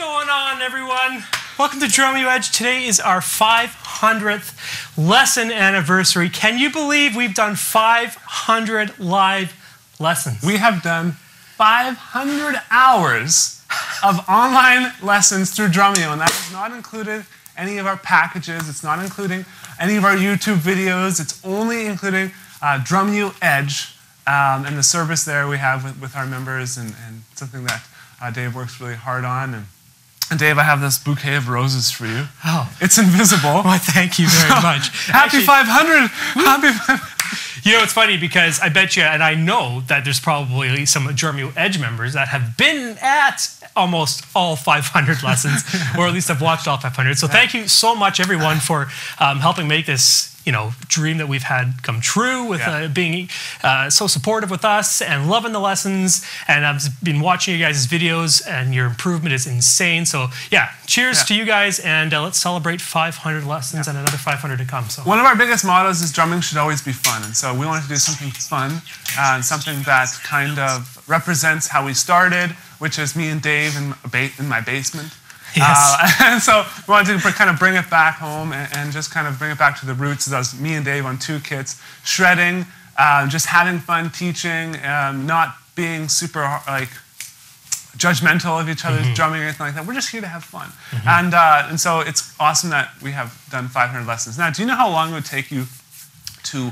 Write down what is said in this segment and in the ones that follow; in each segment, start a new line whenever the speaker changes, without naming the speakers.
going on, everyone? Welcome to Drumeo Edge. Today is our 500th lesson anniversary. Can you believe we've done 500 live lessons?
We have done 500 hours of online lessons through Drumeo, and that has not included any of our packages. It's not including any of our YouTube videos. It's only including Drumeo Edge and the service there we have with our members, and something that Dave works really hard on. And Dave, I have this bouquet of roses for you.
Oh.
It's invisible.
Well, thank you very much.
Happy 500! Happy 500!
You know, it's funny because I bet you, and I know that there's probably some Drumeo Edge members that have been at almost all 500 lessons, or at least have watched all 500. So thank you so much, everyone, for helping make this dream that we've had come true with being so supportive with us and loving the lessons. And I've been watching you guys' videos, and your improvement is insane. So yeah, cheers to you guys, and let's celebrate 500 lessons and another 500 to come. So
one of our biggest mottos is drumming should always be fun, and so we wanted to do something fun and something that kind of represents how we started, which is me and Dave in my basement.
Yes.
And so we wanted to kind of bring it back home and just kind of bring it back to the roots. That was me and Dave on two kits, shredding, just having fun teaching, not being super judgmental of each other's drumming or anything like that. We're just here to have fun. And so it's awesome that we have done 500 lessons. Now, do you know how long it would take you to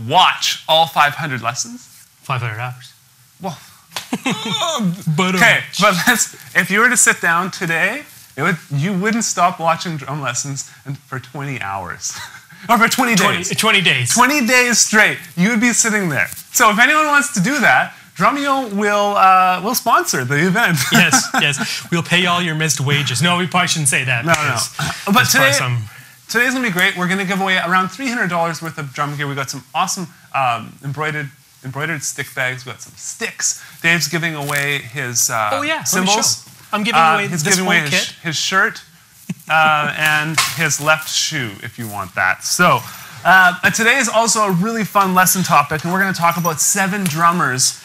watch all 500 lessons?
500 hours.
Well,
but
if you were to sit down today, you wouldn't stop watching drum lessons for 20 hours. Or for 20 days.
20 days.
20 days straight. You would be sitting there. So if anyone wants to do that, Drumeo will sponsor the event.
Yes. We'll pay all your missed wages. No, we probably shouldn't say that.
No. But today's going to be great. We're going to give away around $300 worth of drum gear. We've got some awesome embroidered stick bags. We've got some sticks. Dave's giving away his cymbals.
I'm giving away this whole kit.
His shirt and his left shoe, if you want that. So today is also a really fun lesson topic, and we're going to talk about 7 drummers.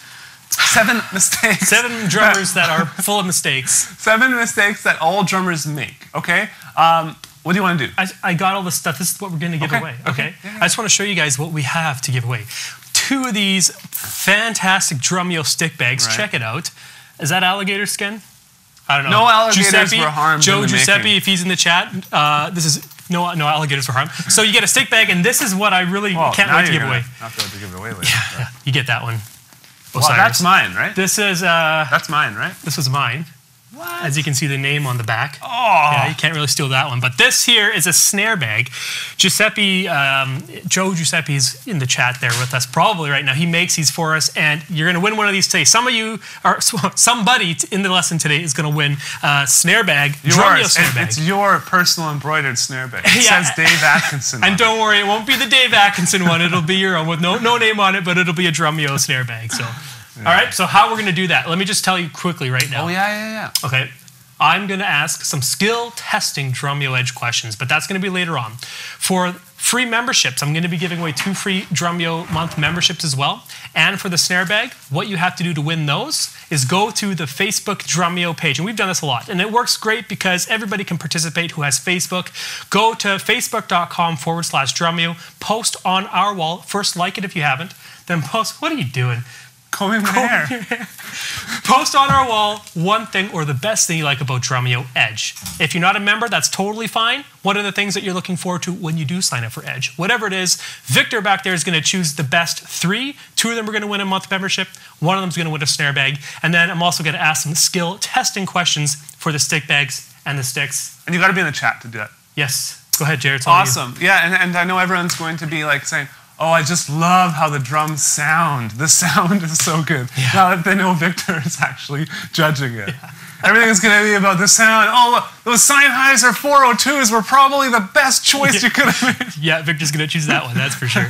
7 mistakes.
7 drummers that are full of mistakes.
7 mistakes that all drummers make, okay? What do you want to do?
I got all the stuff. This is what we're going to give away, okay? Yeah. I just want to show you guys what we have to give away. 2 of these fantastic Drumeo stick bags. Right. Check it out. Is that alligator skin? I don't know.
No alligators were harmed.
Joe Giuseppe, if he's in the chat, this is no alligators were harmed. So you get a stick bag, and this is what I really can't wait to give away.
Not be able to give it away later.
Yeah, you get that one.
Well, that's mine, right?
This is
that's mine, right?
This was mine.
What?
As you can see the name on the back.
Oh.
Yeah, you can't really steal that one. But this here is a snare bag. Joe Giuseppe's in the chat there with us probably right now. He makes these for us, and you're going to win one of these today. Somebody in the lesson today is going to win a snare bag, Drumeo snare bag.
It's your personal embroidered snare bag. It says Dave Atkinson
And don't worry, it won't be the Dave Atkinson one. It'll be your own with no name on it, but it'll be a Drumeo snare bag. So. Yeah. All right, so how we're going to do that, let me just tell you quickly right now.
Oh, yeah.
Okay, I'm going to ask some skill testing Drumeo Edge questions, but that's going to be later on. For free memberships, I'm going to be giving away 2 free Drumeo month memberships as well. And for the snare bag, what you have to do to win those is go to the Facebook Drumeo page. And we've done this a lot. And it works great because everybody can participate who has Facebook. Go to facebook.com/Drumeo, post on our wall. First, like it if you haven't. Then post, what are you doing?
Combing my hair.
Post on our wall one thing or the best thing you like about Drumeo Edge. If you're not a member, that's totally fine. What are the things that you're looking forward to when you do sign up for Edge? Whatever it is, Victor back there is going to choose the best 3. 2 of them are going to win a month membership. 1 of them is going to win a snare bag. And then I'm also going to ask some skill testing questions for the stick bags and the sticks.
And you got to be in the chat to do that.
Yes. Go ahead, Jared. It's
awesome. Yeah, and I know everyone's going to be like saying, oh, I just love how the drums sound. The sound is so good. Yeah. Now that they know Victor is actually judging it. Yeah. Everything's going to be about the sound. Oh, those Sennheiser 402s were probably the best choice you could have made.
Yeah, Victor's going to choose that one, that's for sure.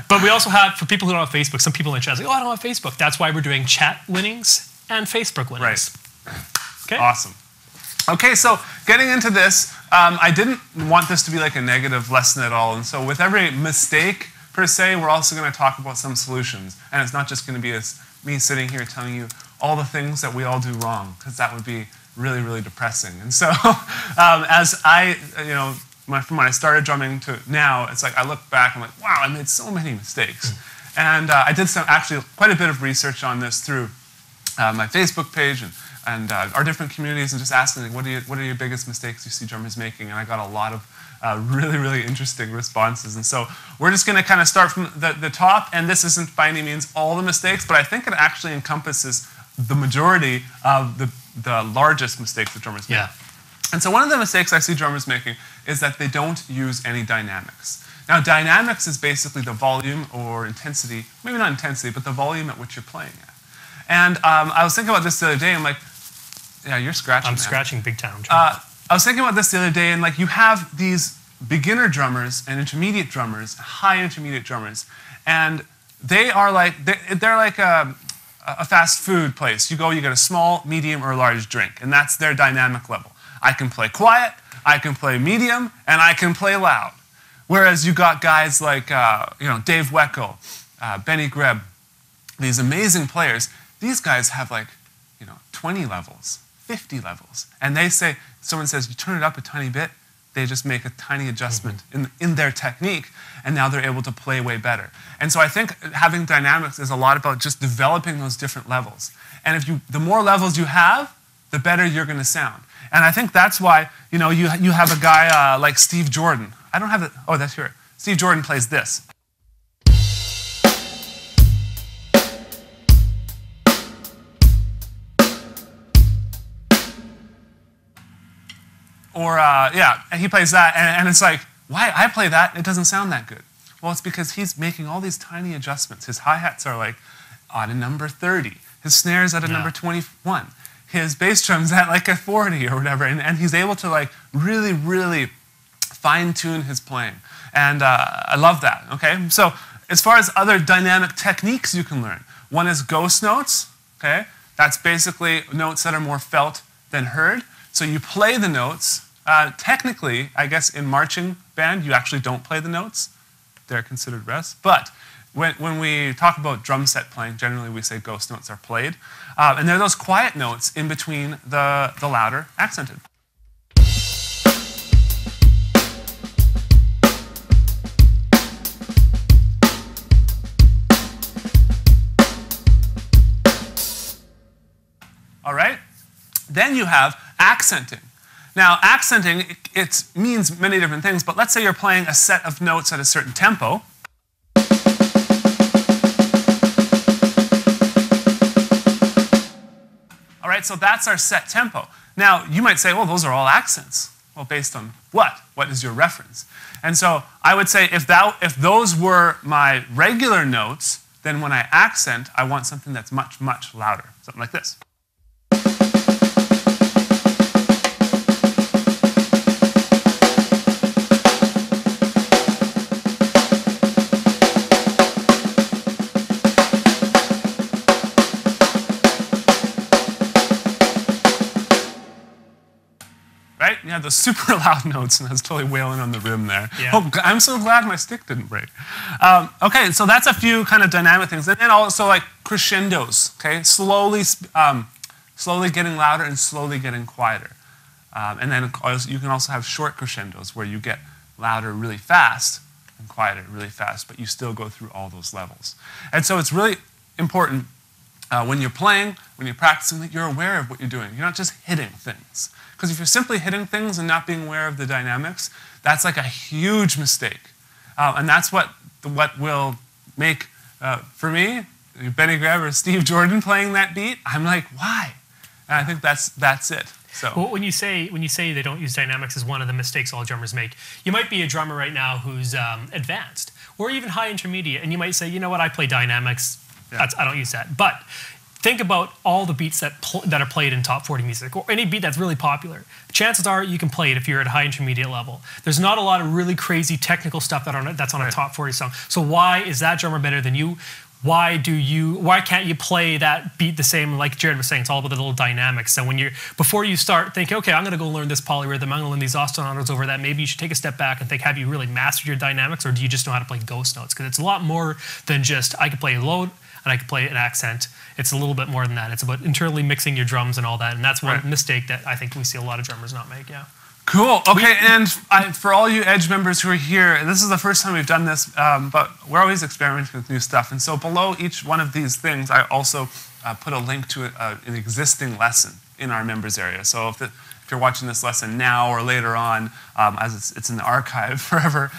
But we also have, for people who don't have Facebook, some people in the chat say, oh, I don't have Facebook. That's why we're doing chat winnings and Facebook winnings.
Right.
Okay.
Awesome. Okay, so getting into this, I didn't want this to be like a negative lesson at all. And so with every mistake, per se, we're also going to talk about some solutions. And it's not just going to be me sitting here telling you all the things that we all do wrong, because that would be really, really depressing. And so as I, from when I started drumming to now, it's like I look back, I'm like, wow, I made so many mistakes. And I did actually quite a bit of research on this through my Facebook page and our different communities, and just asking, like, what are your biggest mistakes you see drummers making? And I got a lot of really, really interesting responses. And so we're just going to kind of start from the top, and this isn't by any means all the mistakes, but I think it actually encompasses the majority of the largest mistakes that drummers make.
Yeah.
And so one of the mistakes I see drummers making is that they don't use any dynamics. Now, dynamics is basically the volume or intensity, maybe not intensity, but the volume at which you're playing at. And I was thinking about this the other day, and like, yeah, you're scratching.
I'm scratching big time.
I was thinking about this the other day, and like, you have these beginner drummers and intermediate drummers, high intermediate drummers, and they are like, they're like a fast food place. You go, you get a small, medium, or large drink, and that's their dynamic level. I can play quiet, I can play medium, and I can play loud. Whereas you got guys like Dave Weckl, Benny Greb, these amazing players. These guys have like 20 levels, 50 levels, and they say, someone says you turn it up a tiny bit, they just make a tiny adjustment in their technique, and now they're able to play way better. And so I think having dynamics is a lot about just developing those different levels. And the more levels you have, the better you're going to sound. And I think that's why you have a guy like Steve Jordan. I don't have it. Oh, that's here. Steve Jordan plays this. Or, and he plays that, and it's like, why I play that, and it doesn't sound that good. Well, it's because he's making all these tiny adjustments. His hi-hats are like at a number 30. His snare's at a number 21. His bass drum's at like a 40 or whatever, and he's able to like really, really fine-tune his playing. And I love that, okay? So as far as other dynamic techniques you can learn, one is ghost notes, okay? That's basically notes that are more felt than heard. So you play the notes. Technically, I guess in marching band, you actually don't play the notes. They're considered rest. But when we talk about drum set playing, generally we say ghost notes are played. And they're those quiet notes in between the louder accented. All right? Then you have accenting. Now, accenting, it means many different things, but let's say you're playing a set of notes at a certain tempo. All right, so that's our set tempo. Now, you might say, well, those are all accents. Well, based on what? What is your reference? And so I would say if those were my regular notes, then when I accent, I want something that's much, much louder. Something like this. Right? You have those super loud notes, and I was totally wailing on the rim there.
Yeah.
Oh, I'm so glad my stick didn't break. Okay, so that's a few kind of dynamic things. And then also like crescendos, okay? Slowly getting louder and slowly getting quieter. And then you can also have short crescendos where you get louder really fast and quieter really fast, but you still go through all those levels. And so it's really important when you're playing, when you're practicing, that you're aware of what you're doing. You're not just hitting things. Because if you're simply hitting things and not being aware of the dynamics, that's like a huge mistake. And that's what will make, for me, Benny Greb or Steve Jordan playing that beat, I'm like, why? And I think that's it. So
well, when you say they don't use dynamics is one of the mistakes all drummers make. You might be a drummer right now who's advanced or even high intermediate, and you might say, you know what, I play dynamics. Yeah. I don't use that. But think about all the beats that are played in top 40 music, or any beat that's really popular. Chances are you can play it if you're at a high intermediate level. There's not a lot of really crazy technical stuff that's on a top 40 song. So why is that drummer better than you? Why can't you play that beat the same? Like Jared was saying, it's all about the little dynamics. So before you start thinking, okay, I'm going to go learn this polyrhythm, I'm going to learn these ostinatos over that, maybe you should take a step back and think, have you really mastered your dynamics, or do you just know how to play ghost notes? Because it's a lot more than just, I can play low, and I can play an accent. It's a little bit more than that. It's about internally mixing your drums and all that, and that's one mistake that I think we see a lot of drummers not make. Yeah.
Cool. Okay, and for all you Edge members who are here, this is the first time we've done this, but we're always experimenting with new stuff. And so below each one of these things, I also put a link to an existing lesson in our members area. So if you're watching this lesson now or later on, as it's in the archive forever,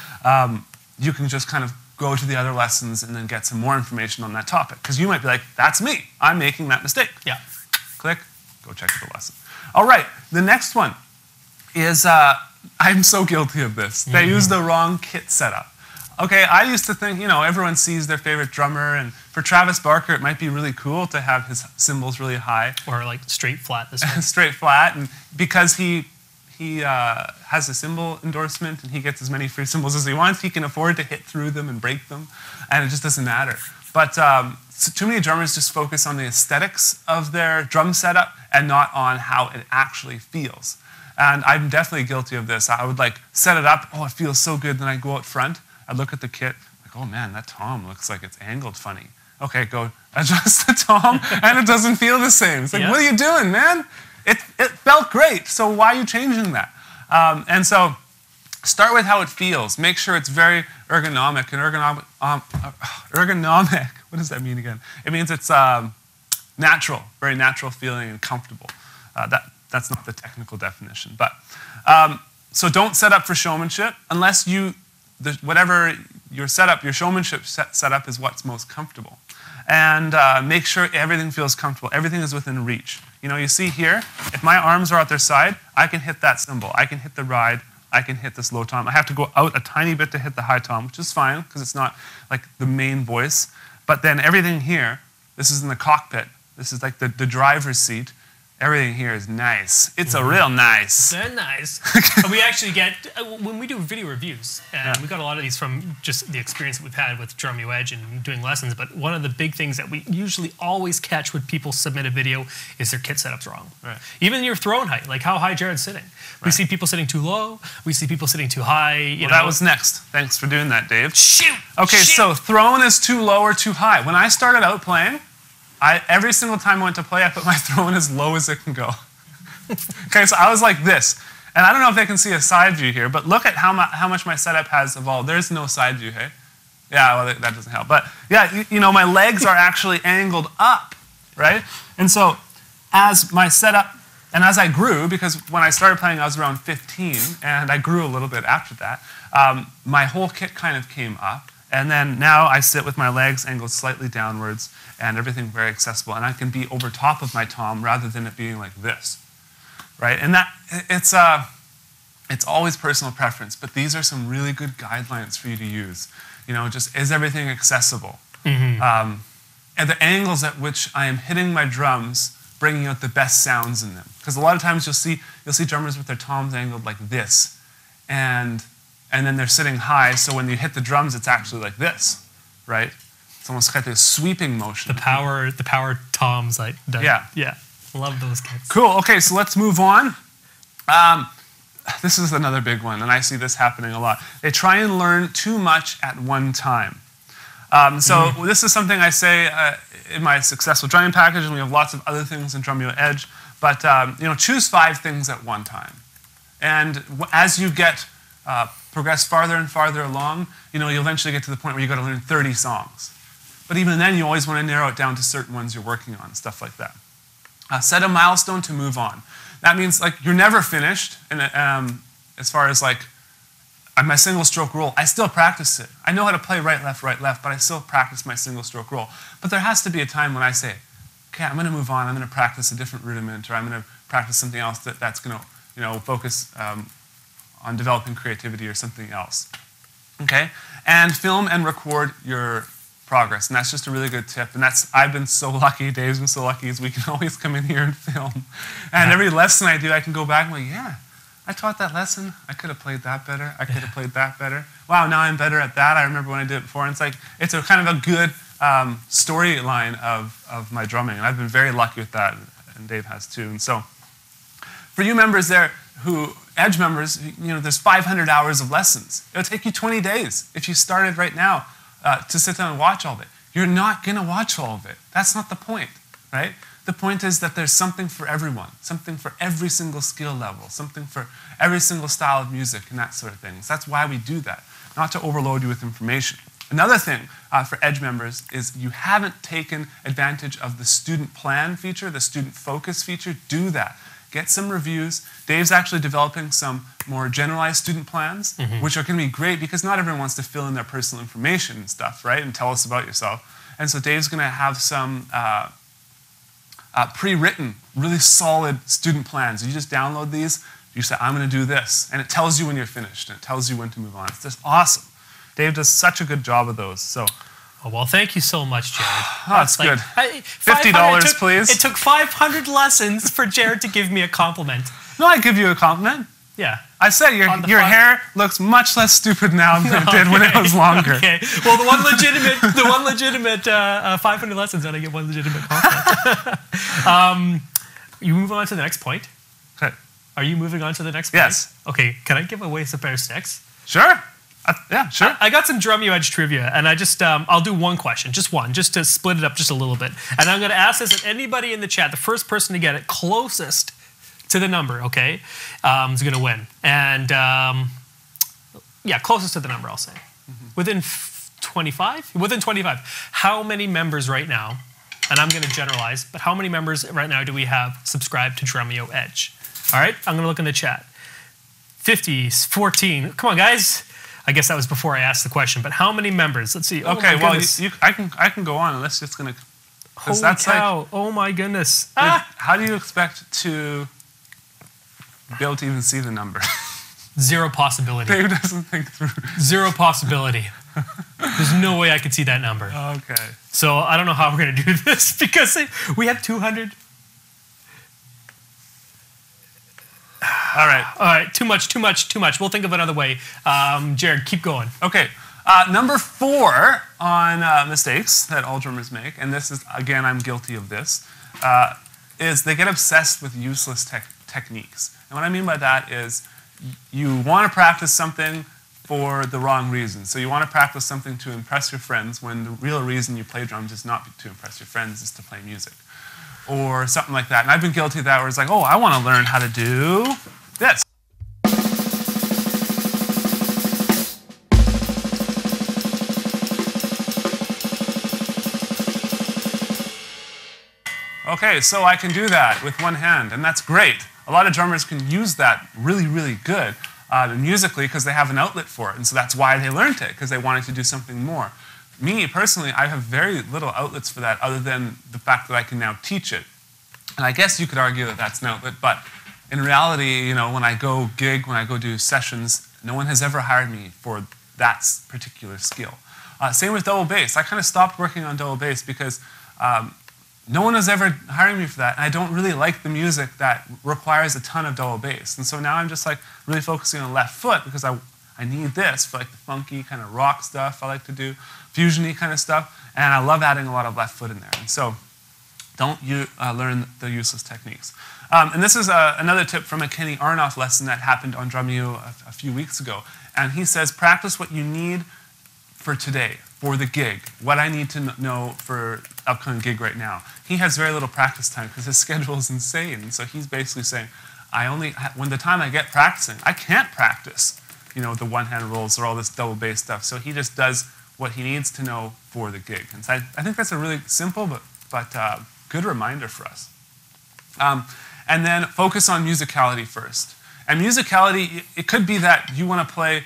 you can just kind of go to the other lessons and then get some more information on that topic. Because you might be like, that's me. I'm making that mistake.
Yeah.
Click, go check out the lesson. All right, the next one is, I'm so guilty of this. They use the wrong kit setup. Okay, I used to think, everyone sees their favorite drummer, and for Travis Barker, it might be really cool to have his cymbals really high.
Or like straight flat this way.
Straight flat, and because he has a cymbal endorsement and he gets as many free cymbals as he wants, he can afford to hit through them and break them, and it just doesn't matter. But so too many drummers just focus on the aesthetics of their drum setup and not on how it actually feels. And I'm definitely guilty of this. I would set it up, oh, it feels so good, then I go out front, I look at the kit, like, oh man, that tom looks like it's angled funny. Okay, go adjust the tom, and it doesn't feel the same. It's like, what are you doing, man? It felt great, so why are you changing that? And so start with how it feels. Make sure it's very ergonomic. And ergonomic, what does that mean again? It means it's natural, very natural feeling and comfortable. That's not the technical definition. But so don't set up for showmanship unless whatever your setup, your showmanship setup is what's most comfortable. And make sure everything feels comfortable. Everything is within reach. You see here, if my arms are at their side, I can hit that cymbal. I can hit the ride. I can hit this low tom. I have to go out a tiny bit to hit the high tom, which is fine because it's not like the main voice. But then everything here, this is in the cockpit. This is like the driver's seat. Everything here is nice. It's a real nice.
Very nice. And we actually get, when we do video reviews, and we got a lot of these from just the experience that we've had with Drumeo Edge and doing lessons, but one of the big things that we usually always catch when people submit a video is their kit setup's wrong.
Right.
Even your throne height, like how high Jared's sitting. We see people sitting too low. We see people sitting too high.
That was next. Thanks for doing that, Dave.
Shoot!
Okay, so throne is too low or too high. When I started out playing, every single time I went to play, I put my throne as low as it can go. Okay, so I was like this. And I don't know if they can see a side view here, but look at how much my setup has evolved. There's no side view, hey? Yeah, well, that doesn't help. But yeah, my legs are actually angled up, right? And so as my setup, and as I grew, because when I started playing, I was around 15, and I grew a little bit after that, my whole kit kind of came up. And then now I sit with my legs angled slightly downwards and everything very accessible. And I can be over top of my tom rather than it being like this, right? And it's always personal preference, but these are some really good guidelines for you to use. Just is everything accessible? And the angles at which I am hitting my drums, bringing out the best sounds in them. Because a lot of times you'll see drummers with their toms angled like this. And then they're sitting high, so when you hit the drums, it's actually like this, right? It's almost like a sweeping motion.
The power toms, yeah. Love those kits.
Cool. Okay, so let's move on. This is another big one, and I see this happening a lot. They try and learn too much at one time. This is something I say in my successful drumming package, and we have lots of other things in Drumeo Edge. But choose 5 things at one time, and as you progress farther and farther along, you'll eventually get to the point where you've got to learn 30 songs. But even then, you always want to narrow it down to certain ones you're working on, stuff like that. Set a milestone to move on. That means you're never finished. And as far as my single stroke roll, I still practice it. I know how to play right, left, but I still practice my single stroke roll. But there has to be a time when I say, okay, I'm going to move on. I'm going to practice a different rudiment, or I'm going to practice something else that's going to focus on developing creativity or something else. Okay? And film and record your progress. And that's just a really good tip. And I've been so lucky, Dave's been so lucky, is we can always come in here and film. And every lesson I do, I can go back and go, yeah, I taught that lesson. I could have played that better. I could have played that better. Wow, now I'm better at that. I remember when I did it before. And it's a kind of a good storyline of my drumming. And I've been very lucky with that, and Dave has too. And so for you members there Edge members, there's 500 hours of lessons. It'll take you 20 days if you started right now to sit down and watch all of it. you're not going to watch all of it. That's not the point, right? The point is that there's something for everyone, something for every single skill level, something for every single style of music and that sort of thing. So that's why we do that, not to overload you with information. Another thing for Edge members is you haven't taken advantage of the student plan feature, the student focus feature. Do that. Get some reviews. Dave's actually developing some more generalized student plans, which are going to be great because not everyone wants to fill in their personal information and stuff, right? And tell us about yourself. And so Dave's going to have some pre-written, really solid student plans. You just download these. You say, I'm going to do this. And it tells you when you're finished. And it tells you when to move on. It's just awesome. Dave does such a good job of those. So,
oh, well, thank you so much, Jared.
That's good. $50, please.
It took 500 lessons for Jared to give me a compliment.
No, I give you a compliment.
Yeah.
I said your hair looks much less stupid now than it did when it was longer.
Okay. Well, the one legitimate 500 lessons, and I get one legitimate compliment. You move on to the next point.
Okay.
Are you moving on to the next point?
Yes.
Okay. Can I give away some pair of sticks?
Sure. Yeah, sure.
I got some Drumeo Edge trivia, and I'll do one question, just one, just to split it up just a little bit. And I'm going to ask this at anybody in the chat. The first person to get it closest to the number, okay, is going to win. And yeah, closest to the number, I'll say. Within 25? Within 25. How many members right now, and I'm going to generalize, but how many members right now do we have subscribed to Drumeo Edge? All right, I'm going to look in the chat. 50, 14. Come on, guys. I guess that was before I asked the question, but how many members? Let's see. Oh,
okay, well, I can go on unless it's going to...
Holy cow. Like, oh, my goodness.
How do you expect to be able to even see the number?
Zero possibility.
Dave doesn't think through.
Zero possibility. There's no way I could see that number.
Okay.
So I don't know how we're going to do this because we have 200.
All right.
Too much. We'll think of another way. Jared, keep going.
Okay. Number 4 on mistakes that all drummers make, and this is, again, I'm guilty of this, is they get obsessed with useless techniques. And what I mean by that is you want to practice something for the wrong reason. So you want to practice something to impress your friends when the real reason you play drums is not to impress your friends, it's to play music. Or something like that. And I've been guilty of that where it's like, oh, I want to learn how to do this. Okay, so I can do that with one hand, and that's great. A lot of drummers can use that really, really good musically because they have an outlet for it, and so that's why they learned it, because they wanted to do something more. Me, personally, I have very little outlets for that other than the fact that I can now teach it. And I guess you could argue that that's an outlet, but in reality, you know, when I go gig, when I go do sessions, no one has ever hired me for that particular skill. Same with double bass. I kind of stopped working on double bass because no one was ever hiring me for that, and I don't really like the music that requires a ton of double bass. And so now I'm just like really focusing on left foot because I need this for like the funky kind of rock stuff I like to do, fusion-y kind of stuff, and I love adding a lot of left foot in there. And so don't learn the useless techniques. And this is another tip from a Kenny Arnoff lesson that happened on Drumeo a few weeks ago. And he says, practice what you need for today, for the gig, what I need to know for upcoming gig right now. He has very little practice time because his schedule is insane. So he's basically saying, when the time I get practicing, I can't practice, you know, the one-hand rolls or all this double bass stuff. So he just does what he needs to know for the gig. And so I think that's a really simple but good reminder for us. And then focus on musicality first. And musicality, it could be that you want to play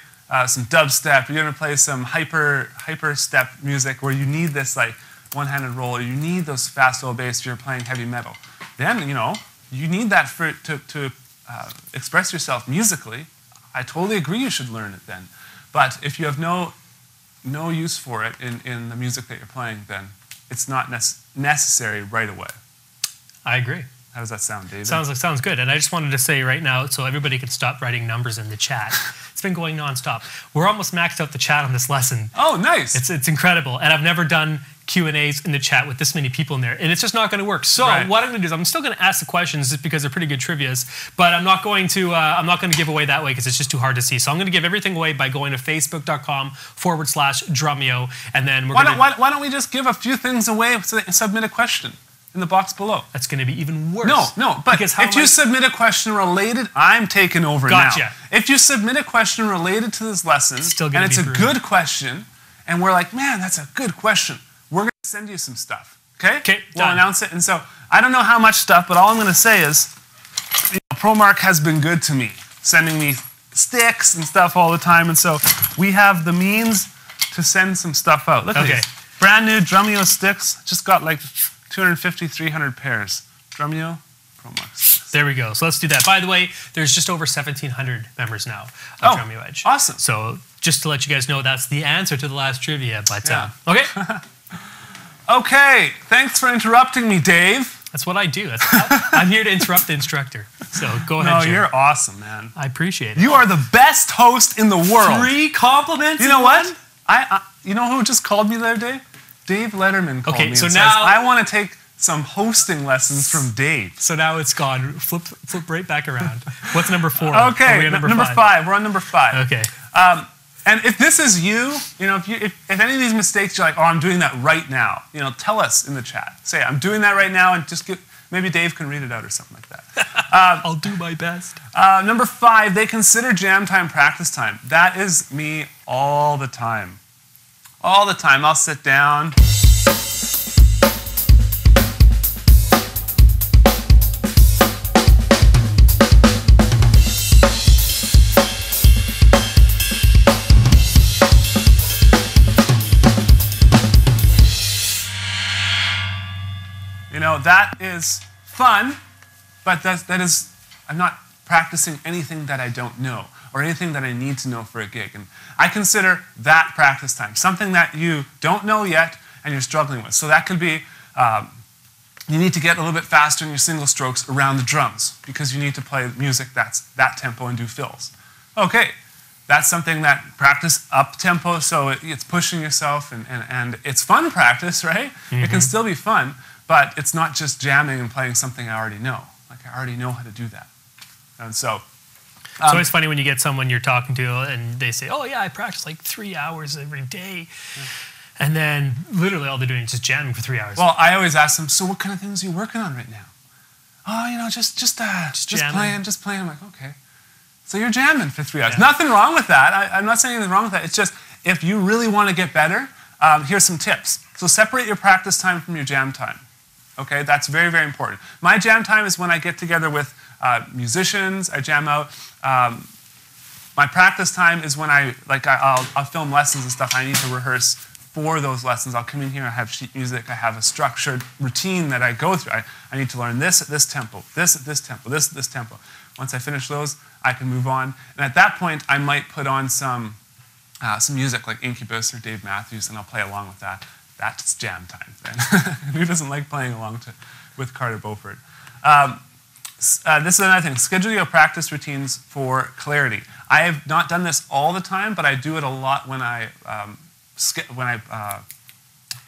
some dubstep, you're going to play some hyper step music where you need this like one-handed roll, or you need those fast double bass, you're playing heavy metal. Then, you know, you need that to express yourself musically. I totally agree you should learn it then. But if you have no use for it in the music that you're playing, then it's not necessary right away.
I agree.
How does that sound, David?
Sounds good. And I just wanted to say right now, so everybody can stop writing numbers in the chat. It's been going nonstop. We're almost maxed out the chat on this lesson.
Oh, nice.
It's incredible. And I've never done Q&As in the chat with this many people in there, and it's just not going to work. So what I'm going to do is I'm still going to ask the questions just because they're pretty good trivias, but I'm not going to give away that way because it's just too hard to see. So I'm going to give everything away by going to facebook.com/Drumeo, and then
why don't we just give a few things away so that you submit a question in the box below?
That's going to be even worse.
No, but if you submit a question related, I'm taking over now. If you submit a question related to this lesson, and it's a good question, and we're like, man, that's a good question, we're going to send you some stuff. Okay, we'll announce it. And so I don't know how much stuff, but all I'm going to say is, ProMark has been good to me, sending me sticks and stuff all the time, and so we have the means to send some stuff out. Look at these. Brand new Drumeo sticks. Just got like 250, 300 pairs. Drumeo, ProMark sticks.
There we go. So let's do that. By the way, there's just over 1,700 members now of Drumeo Edge.
Awesome.
So just to let you guys know, that's the answer to the last trivia. But okay.
Okay. Thanks for interrupting me, Dave.
That's what I do. I'm here to interrupt the instructor. So go ahead, Jim.
No, you're awesome, man.
I appreciate it.
You are the best host in the world.
3 compliments.
You know what? You know who just called me the other day? Dave Letterman called me.
So
and
now
says, I want to take some hosting lessons from Dave.
So now it's gone. Flip right back around. What's number 4?
Okay, number 5. We're on number 5.
Okay.
And if this is you, if any of these mistakes you're like, oh, I'm doing that right now, tell us in the chat. Say, I'm doing that right now, and just maybe Dave can read it out or something like that.
I'll do my best.
Number 5, they consider jam time practice time. That is me all the time. All the time. I'll sit down. That is fun, but I'm not practicing anything that I don't know or anything that I need to know for a gig. And I consider that practice time, something that you don't know yet and you're struggling with. So that could be, you need to get a little bit faster in your single strokes around the drums because you need to play music that's that tempo and do fills. Okay, that's something that practice up tempo, so it's pushing yourself and it's fun practice, right? Mm-hmm. It can still be fun. But it's not just jamming and playing something I already know. Like, I already know how to do that. And so... it's
always funny when you get someone you're talking to and they say, oh, yeah, I practice like 3 hours every day. Yeah. And then literally all they're doing is just jamming for 3 hours.
Well, I always ask them, so what kind of things are you working on right now? Oh, just playing. I'm like, okay. So you're jamming for 3 hours. Yeah. Nothing wrong with that. I'm not saying anything wrong with that. It's just, if you really want to get better, here's some tips. So separate your practice time from your jam time. Okay, that's very, very important. My jam time is when I get together with musicians, I jam out. My practice time is when I'll film lessons and stuff. I need to rehearse for those lessons. I'll come in here, I have sheet music, I have a structured routine that I go through. I need to learn this at this tempo, this at this tempo, this at this tempo. Once I finish those, I can move on. And at that point, I might put on some music like Incubus or Dave Matthews, and I'll play along with that. That's jam time then. Who doesn't like playing along with Carter Beaufort? This is another thing. Schedule your practice routines for clarity. I have not done this all the time, but I do it a lot when I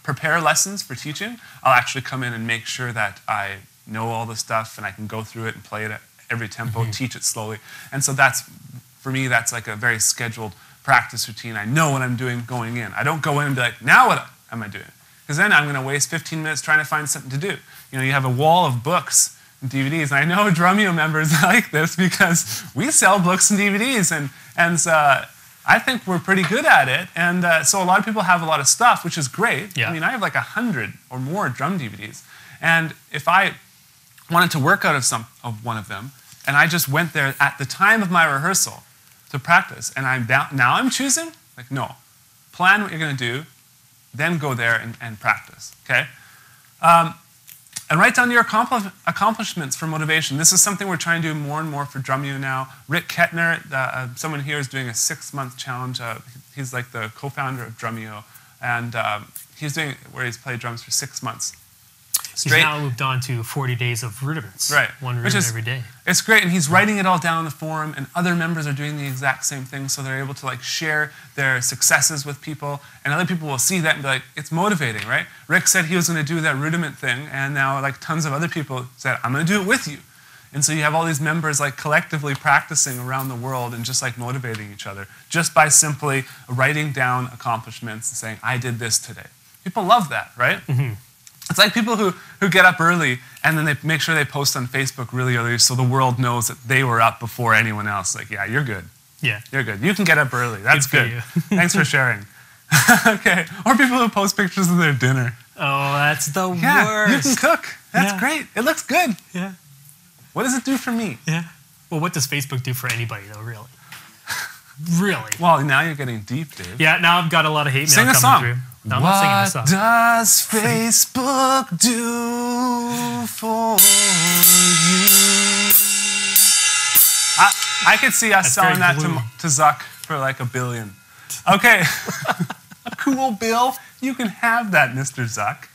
prepare lessons for teaching. I'll actually come in and make sure that I know all the stuff and I can go through it and play it at every tempo, teach it slowly. And so for me, that's like a very scheduled practice routine. I know what I'm doing going in. I don't go in and be like, now what am I doing? Because then I'm going to waste 15 minutes trying to find something to do. You have a wall of books and DVDs, and I know Drumeo members like this because we sell books and DVDs, and I think we're pretty good at it. And so a lot of people have a lot of stuff, which is great. Yeah. I mean, I have like 100 or more drum DVDs, and if I wanted to work out of one of them, and I just went there at the time of my rehearsal to practice, and now I'm choosing, like, no, plan what you're going to do, then go there and practice, okay? And write down your accomplishments for motivation. This is something we're trying to do more and more for Drumeo now. Rick Kettner, someone here, is doing a 6-month challenge. He's like the co-founder of Drumeo, and he's doing it where he's played drums for 6 months.
He's now moved on to 40 days of Rudiments.
Right.
One rhythm every day.
It's great, and he's writing it all down on the forum, and other members are doing the exact same thing, so they're able to like share their successes with people, and other people will see that and be like, it's motivating, right? Rick said he was going to do that rudiment thing, and now like tons of other people said, I'm going to do it with you. And so you have all these members like collectively practicing around the world and just like motivating each other just by simply writing down accomplishments and saying, I did this today. People love that, right? Mm-hmm. It's like people who get up early and then they make sure they post on Facebook really early so the world knows that they were up before anyone else. Like, yeah, you're good.
Yeah.
You're good. You can get up early. That's good. Thanks for sharing. Okay. Or people who post pictures of their dinner.
Oh, that's the worst.
Yeah, you can cook. That's great. It looks good.
Yeah.
What does it do for me?
Yeah. Well, what does Facebook do for anybody, though, really? Really?
Well, now you're getting deep, Dave.
Yeah, now I've got a lot of hate mail coming through. No, I'm not singing a song.
What does Facebook do for you? I could see us selling that to Zuck for like $1 billion. Okay. A cool bill. You can have that, Mr. Zuck.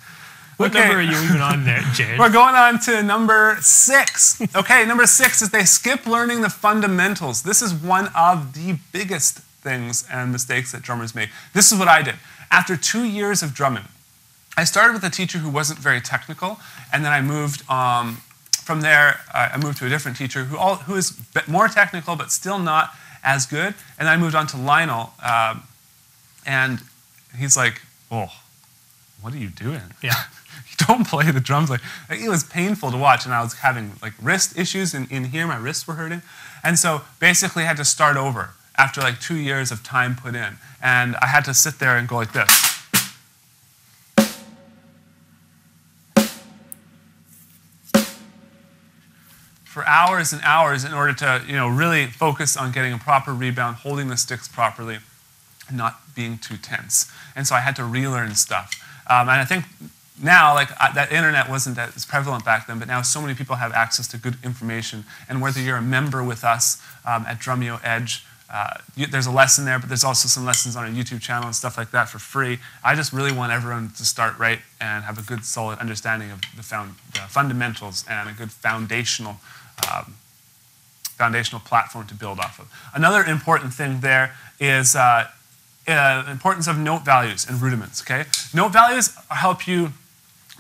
What number are you even on there, Jared?
We're going on to number 6. Okay, number 6 is they skip learning the fundamentals. This is one of the biggest things and mistakes that drummers make. This is what I did. After 2 years of drumming, I started with a teacher who wasn't very technical, and then I moved from there. I moved to a different teacher who is more technical but still not as good. And then I moved on to Lionel, and he's like, "Oh, what are you doing?
Yeah,
you don't play the drums like." It was painful to watch, and I was having like wrist issues in here. My wrists were hurting, and so basically I had to start over after like 2 years of time put in, and I had to sit there and go like this. For hours and hours in order to, really focus on getting a proper rebound, holding the sticks properly, and not being too tense. And so I had to relearn stuff. And I think now, that internet wasn't as prevalent back then, but now so many people have access to good information. And whether you're a member with us at Drumeo Edge, there's a lesson there, but there's also some lessons on our YouTube channel and stuff like that for free. I just really want everyone to start right and have a good, solid understanding of the fundamentals and a good foundational platform to build off of. Another important thing there is importance of note values and rudiments. Okay, note values help you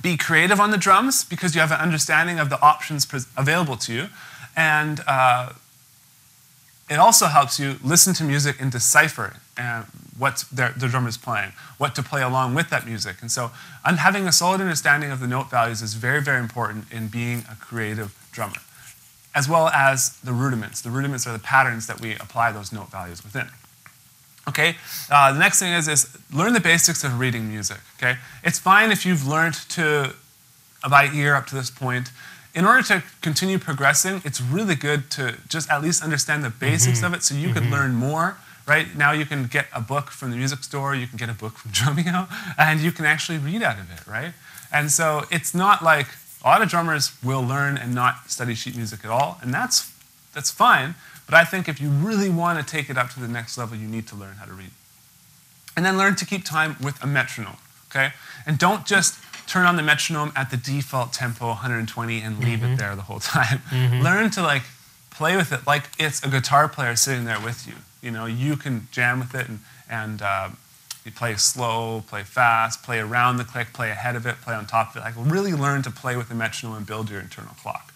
be creative on the drums because you have an understanding of the options available to you, and it also helps you listen to music and decipher what the drummer is playing, what to play along with that music. And so having a solid understanding of the note values is very, very important in being a creative drummer, as well as the rudiments. The rudiments are the patterns that we apply those note values within. Okay, the next thing is learn the basics of reading music. Okay, it's fine if you've learned by ear up to this point. In order to continue progressing, it's really good to just at least understand the basics of it so you can learn more. Right now you can get a book from the music store, you can get a book from Drumeo, and you can actually read out of it, right? And so it's not like a lot of drummers will learn and not study sheet music at all, and that's fine. But I think if you really want to take it up to the next level, you need to learn how to read. And then learn to keep time with a metronome, okay? And don't just turn on the metronome at the default tempo, 120, and leave it there the whole time. Learn to play with it like it's a guitar player sitting there with you. You can jam with it and you play slow, play fast, play around the click, play ahead of it, play on top of it. Really learn to play with the metronome and build your internal clock.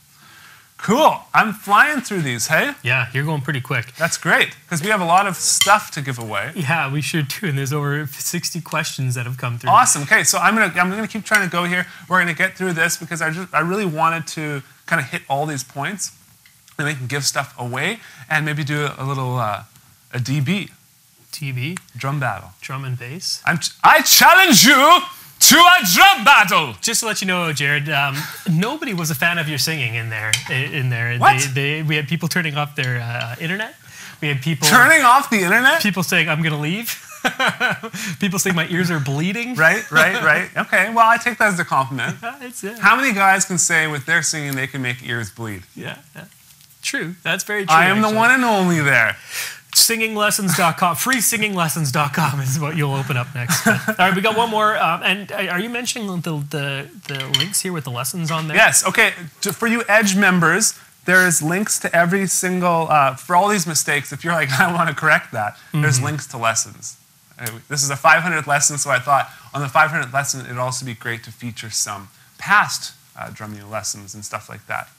Cool. I'm flying through these, hey?
Yeah, you're going pretty quick.
That's great, because we have a lot of stuff to give away.
Yeah, we sure do, and there's over 60 questions that have come through.
Awesome. Okay, so I'm gonna keep trying to go here. We're gonna get through this because I really wanted to kind of hit all these points, and we can give stuff away and maybe do a little a DB.
TB?
Drum battle.
Drum and bass.
I challenge you to a drum battle!
Just to let you know, Jared, nobody was a fan of your singing in there.
What?
We had people turning off their internet. We had people...
Turning off the internet?
People saying, I'm going to leave. People saying my ears are bleeding.
Right. Okay, well, I take that as a compliment. How many guys can say with their singing they can make ears bleed?
Yeah. True. That's very true.
I am the one and only there.
Singinglessons.com, freesinginglessons.com is what you'll open up next. All right, we got one more. And are you mentioning the links here with the lessons on there?
Yes. Okay. For you Edge members, there's links to every single, for all these mistakes, if you're like, I want to correct that, there's links to lessons. This is a 500th lesson, so I thought on the 500th lesson, it'd also be great to feature some past Drumeo lessons and stuff like that.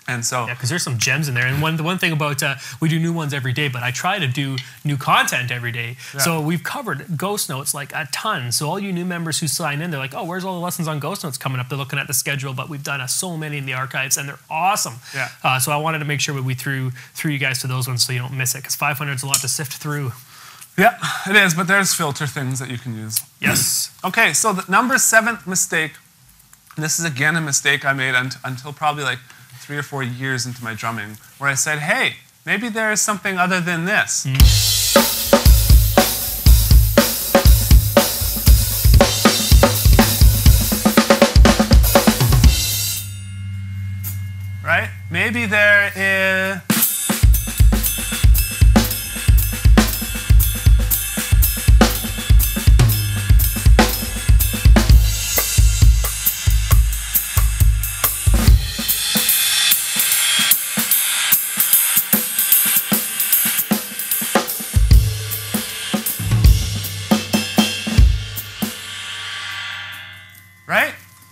And so,
yeah, because there's some gems in there. And the one thing about, we do new ones every day, but I try to do new content every day. Yeah. So we've covered Ghost Notes like a ton. So all you new members who sign in, they're like, oh, where's all the lessons on Ghost Notes coming up? They're looking at the schedule, but we've done so many in the archives, and they're awesome.
Yeah.
So I wanted to make sure that we threw you guys to those ones so you don't miss it, because 500 is a lot to sift through.
Yeah, it is, but there's filter things that you can use.
Yes.
Okay, so the number 7th mistake, this is again a mistake I made until probably like 3 or 4 years into my drumming, where I said, hey, maybe there is something other than this. Right? Maybe there is...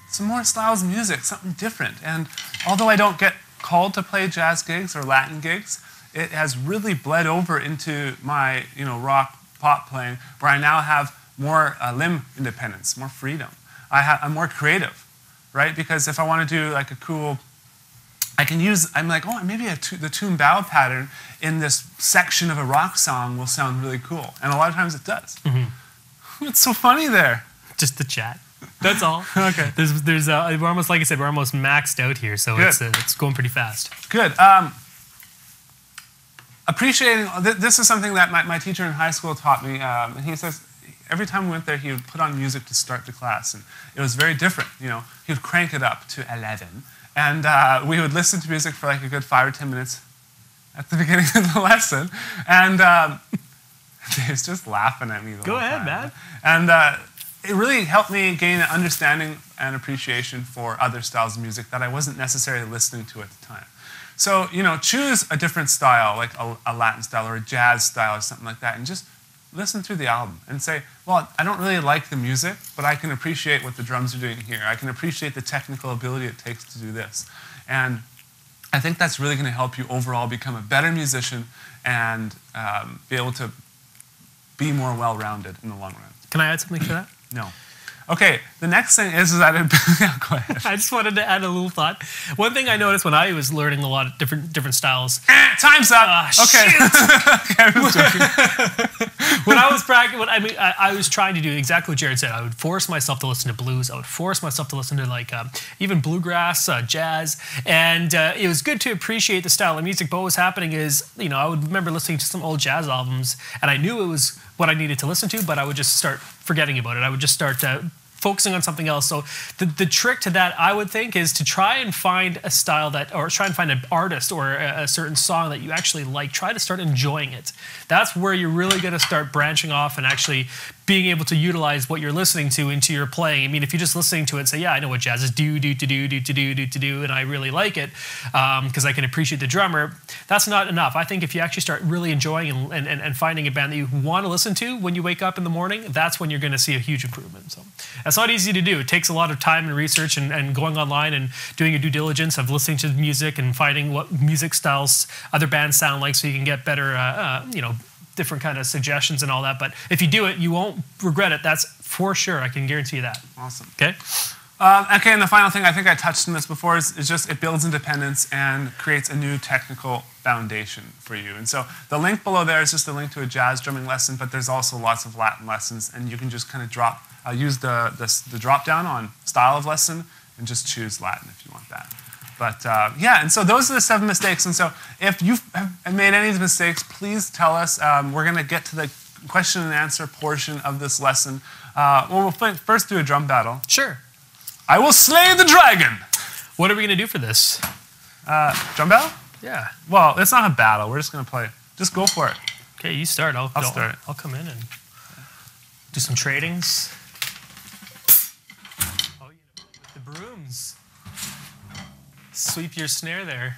some more styles of music, something different. And although I don't get called to play jazz gigs or Latin gigs, it has really bled over into my rock pop playing, where I now have more limb independence, more freedom. I'm more creative, right? Because if I want to do like a cool, I'm like, oh, maybe the tune bow pattern in this section of a rock song will sound really cool. And a lot of times it does. It's so funny there.
Just the chat. That's all.
Okay.
We're almost, like I said, we're almost maxed out here, so it's going pretty fast.
Good. Appreciating, this is something that my teacher in high school taught me. And he says every time we went there, he would put on music to start the class, and it was very different. He would crank it up to 11, and we would listen to music for like a good 5 or 10 minutes at the beginning of the lesson, and Dave's just laughing at me the whole time.
Go ahead, man.
And it really helped me gain an understanding and appreciation for other styles of music that I wasn't necessarily listening to at the time. So, choose a different style, like a Latin style or a jazz style or something like that, and just listen through the album and say, well, I don't really like the music, but I can appreciate what the drums are doing here. I can appreciate the technical ability it takes to do this. And I think that's really going to help you overall become a better musician and be able to be more well-rounded in the long run.
Can I add something to that?
No. Okay, the next thing is that go ahead.
I just wanted to add a little thought. One thing I noticed when I was learning a lot of different styles.
Time's up. Okay.
When I was practicing, I was trying to do exactly what Jared said. I would force myself to listen to blues. I would force myself to listen to like even bluegrass, jazz, and it was good to appreciate the style of music. But what was happening is, I would remember listening to some old jazz albums, and I knew it was what I needed to listen to, but I would just start forgetting about it. I would just start focusing on something else. So the trick to that, I would think, is to try and find a style or try and find an artist or a certain song that you actually like. Try to start enjoying it. That's where you're really going to start branching off and actually being able to utilize what you're listening to into your playing. I mean, if you're just listening to it and say, yeah, I know what jazz is, do, and I really like it because I can appreciate the drummer, that's not enough. I think if you actually start really enjoying and finding a band that you want to listen to when you wake up in the morning, that's when you're going to see a huge improvement. So that's not easy to do. It takes a lot of time and research and going online and doing a due diligence of listening to music and finding what music styles other bands sound like so you can get better, different kind of suggestions and all that. But if you do it, you won't regret it. That's for sure. I can guarantee you that.
Awesome.
Okay?
Okay, and the final thing, I think I touched on this before, is just it builds independence and creates a new technical foundation for you. And so the link below there is just a link to a jazz drumming lesson, but there's also lots of Latin lessons, and you can just kind of use the drop down on style of lesson and just choose Latin if you want that. But yeah, and so those are the 7 mistakes. And so if you have made any of the mistakes, please tell us. We're going to get to the question and answer portion of this lesson. We'll first do a drum battle.
Sure.
I will slay the dragon.
What are we going to do for this?
Drum battle?
Yeah.
Well, it's not a battle. We're just going to play. Just go for it.
Okay, you start. I'll
start.
I'll come in and do some tradings. Oh, with the brooms. Sweep your snare there.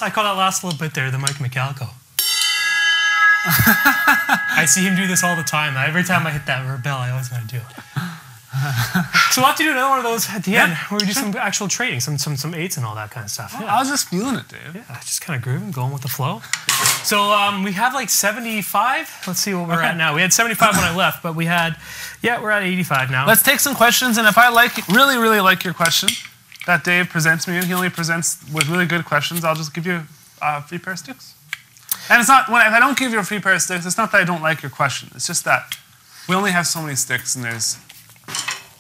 I call that last little bit there the Mike McAlco. I see him do this all the time. Every time I hit that bell, I always gotta do it. So we'll have to do another one of those at the end where we do some actual trading, some eights and all that kind of stuff.
I was just feeling it, Dave.
Yeah, just kind of grooving, going with the flow. So we have like 75. Let's see what we're at now. We had 75 when I left, but we're at 85 now.
Let's take some questions, and if I really like your question that Dave presents me in, he only presents with really good questions, I'll just give you a free pair of sticks. And it's not, if I don't give you a free pair of sticks, it's not that I don't like your question. It's just that we only have so many sticks, and there's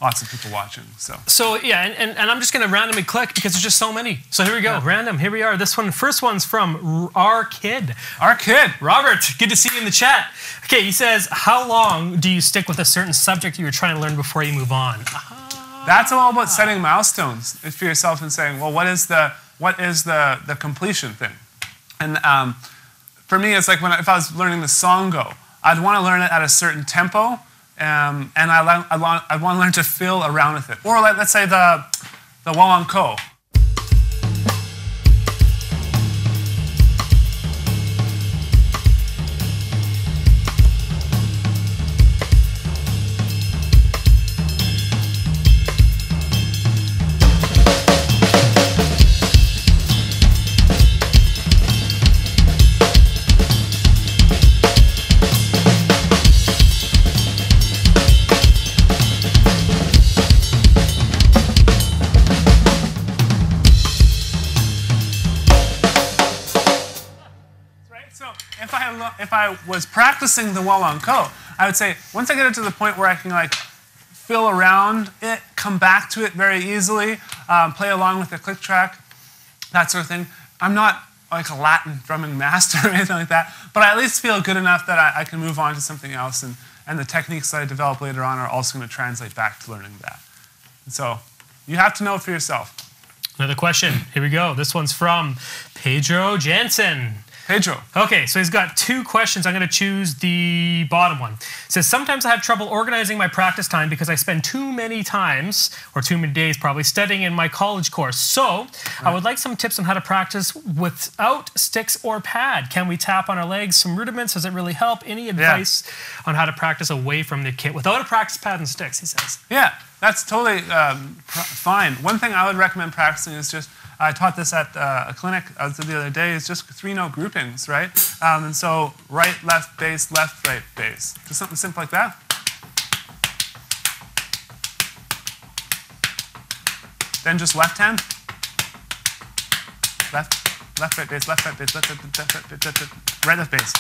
lots of people watching. So
yeah, and I'm just going to randomly click because there's just so many. So here we go, random. Here we are. First one's from our kid.
Our kid.
Robert, good to see you in the chat. Okay, he says, how long do you stick with a certain subject you're trying to learn before you move on?
That's all about setting milestones for yourself and saying, well, what is the completion thing? And for me, it's like if I was learning the songo, I'd want to learn it at a certain tempo, and I'd want to learn to fill around with it. Or let's say the wawanko. If I was practicing the wawanko, I would say once I get it to the point where I can like fill around it, come back to it very easily, play along with the click track, that sort of thing. I'm not like a Latin drumming master or anything like that, but I at least feel good enough that I can move on to something else, and the techniques that I develop later on are also going to translate back to learning that. And so you have to know it for yourself.
Another question. Here we go. This one's from Pedro Jansen.
Pedro.
Okay, so he's got two questions. I'm going to choose the bottom one. It says, sometimes I have trouble organizing my practice time because I spend too many days probably, studying in my college course. So I would like some tips on how to practice without sticks or pad. Can we tap on our legs? Some rudiments? Does it really help? Any advice on how to practice away from the kit without a practice pad and sticks, he says.
Yeah, that's totally fine. One thing I would recommend practicing is just, I taught this at a clinic the other day, is just 3-note groupings, right? And so right, left, bass, left, right, bass. Just something simple like that. Then just left hand. Left, right, bass, left, right, bass, left, right, left, bass.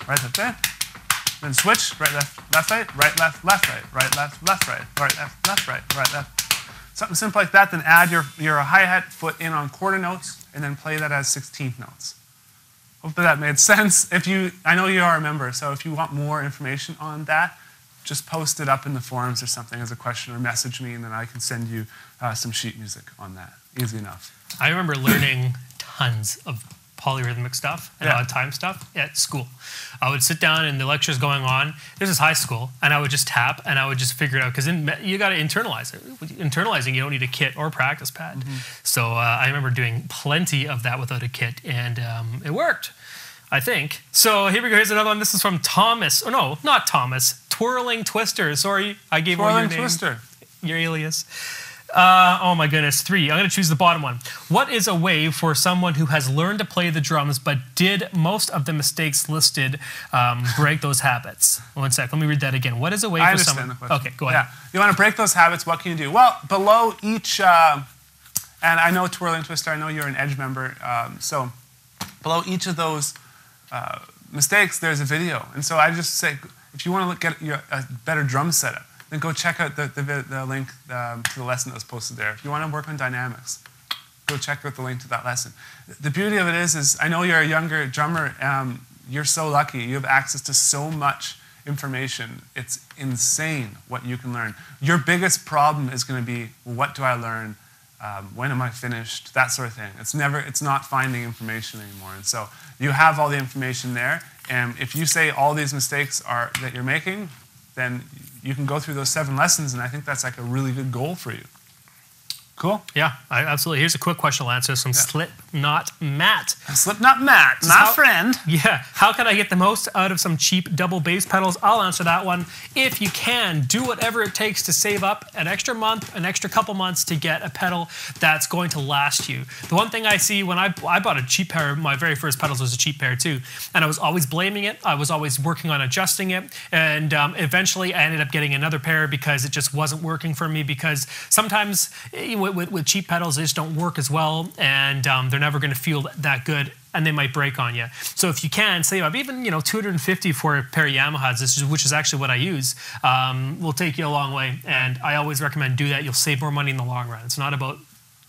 Right, left, bass. Then switch, right, left, right, left, right, right, left, right, left, right, left. Something simple like that, then add your hi-hat foot in on quarter notes, and then play that as 16th notes. Hopefully that made sense. I know you are a member, so if you want more information on that, just post it up in the forums or something as a question, or message me, and then I can send you some sheet music on that. Easy enough.
I remember learning tons of polyrhythmic stuff and odd time stuff at school. I would sit down and the lecture's going on. This is high school, and I would just tap and I would just figure it out because you got to internalize it. With internalizing, you don't need a kit or a practice pad. So I remember doing plenty of that without a kit, and it worked, I think. So here we go. Here's another one. This is from Thomas. Oh no, not Thomas. Twirling Twister. Sorry, I gave away your name.
Twirling Twister.
Your alias. Oh my goodness, 3. I'm going to choose the bottom one. What is a way for someone who has learned to play the drums but did most of the mistakes listed break those habits? One sec, let me read that again. What is a way for someone...
the question.
Okay, go ahead.
Yeah. You want to break those habits, what can you do? Well, below each... and I know Twirling Twister, I know you're an Edge member, so below each of those mistakes, there's a video. And so I just say, if you want to get a better drum setup, then go check out the link to the lesson that was posted there. If you want to work on dynamics, go check out the link to that lesson. The beauty of it is I know you're a younger drummer. You're so lucky. You have access to so much information. It's insane what you can learn. Your biggest problem is going to be, what do I learn? When am I finished? That sort of thing. It's not finding information anymore. And so you have all the information there. And if you say all these mistakes that you're making, then you can go through those 7 lessons, and I think that's like a really good goal for you. Cool.
Yeah, absolutely. Here's a quick question I'll answer from Slipknot Matt.
Slipknot Matt, my friend.
Yeah. How can I get the most out of some cheap double bass pedals? I'll answer that one. If you can, do whatever it takes to save up an extra month, an extra couple months to get a pedal that's going to last you. The one thing I see when I bought a cheap pair, my very first pedals was a cheap pair too, and I was always blaming it. I was always working on adjusting it, and eventually I ended up getting another pair because it just wasn't working for me, because sometimes with cheap pedals, they just don't work as well, and they're never going to feel that good, and they might break on you. So if you can save up, even $250 for a pair of Yamahas, which is actually what I use, will take you a long way. And I always recommend do that. You'll save more money in the long run. It's not about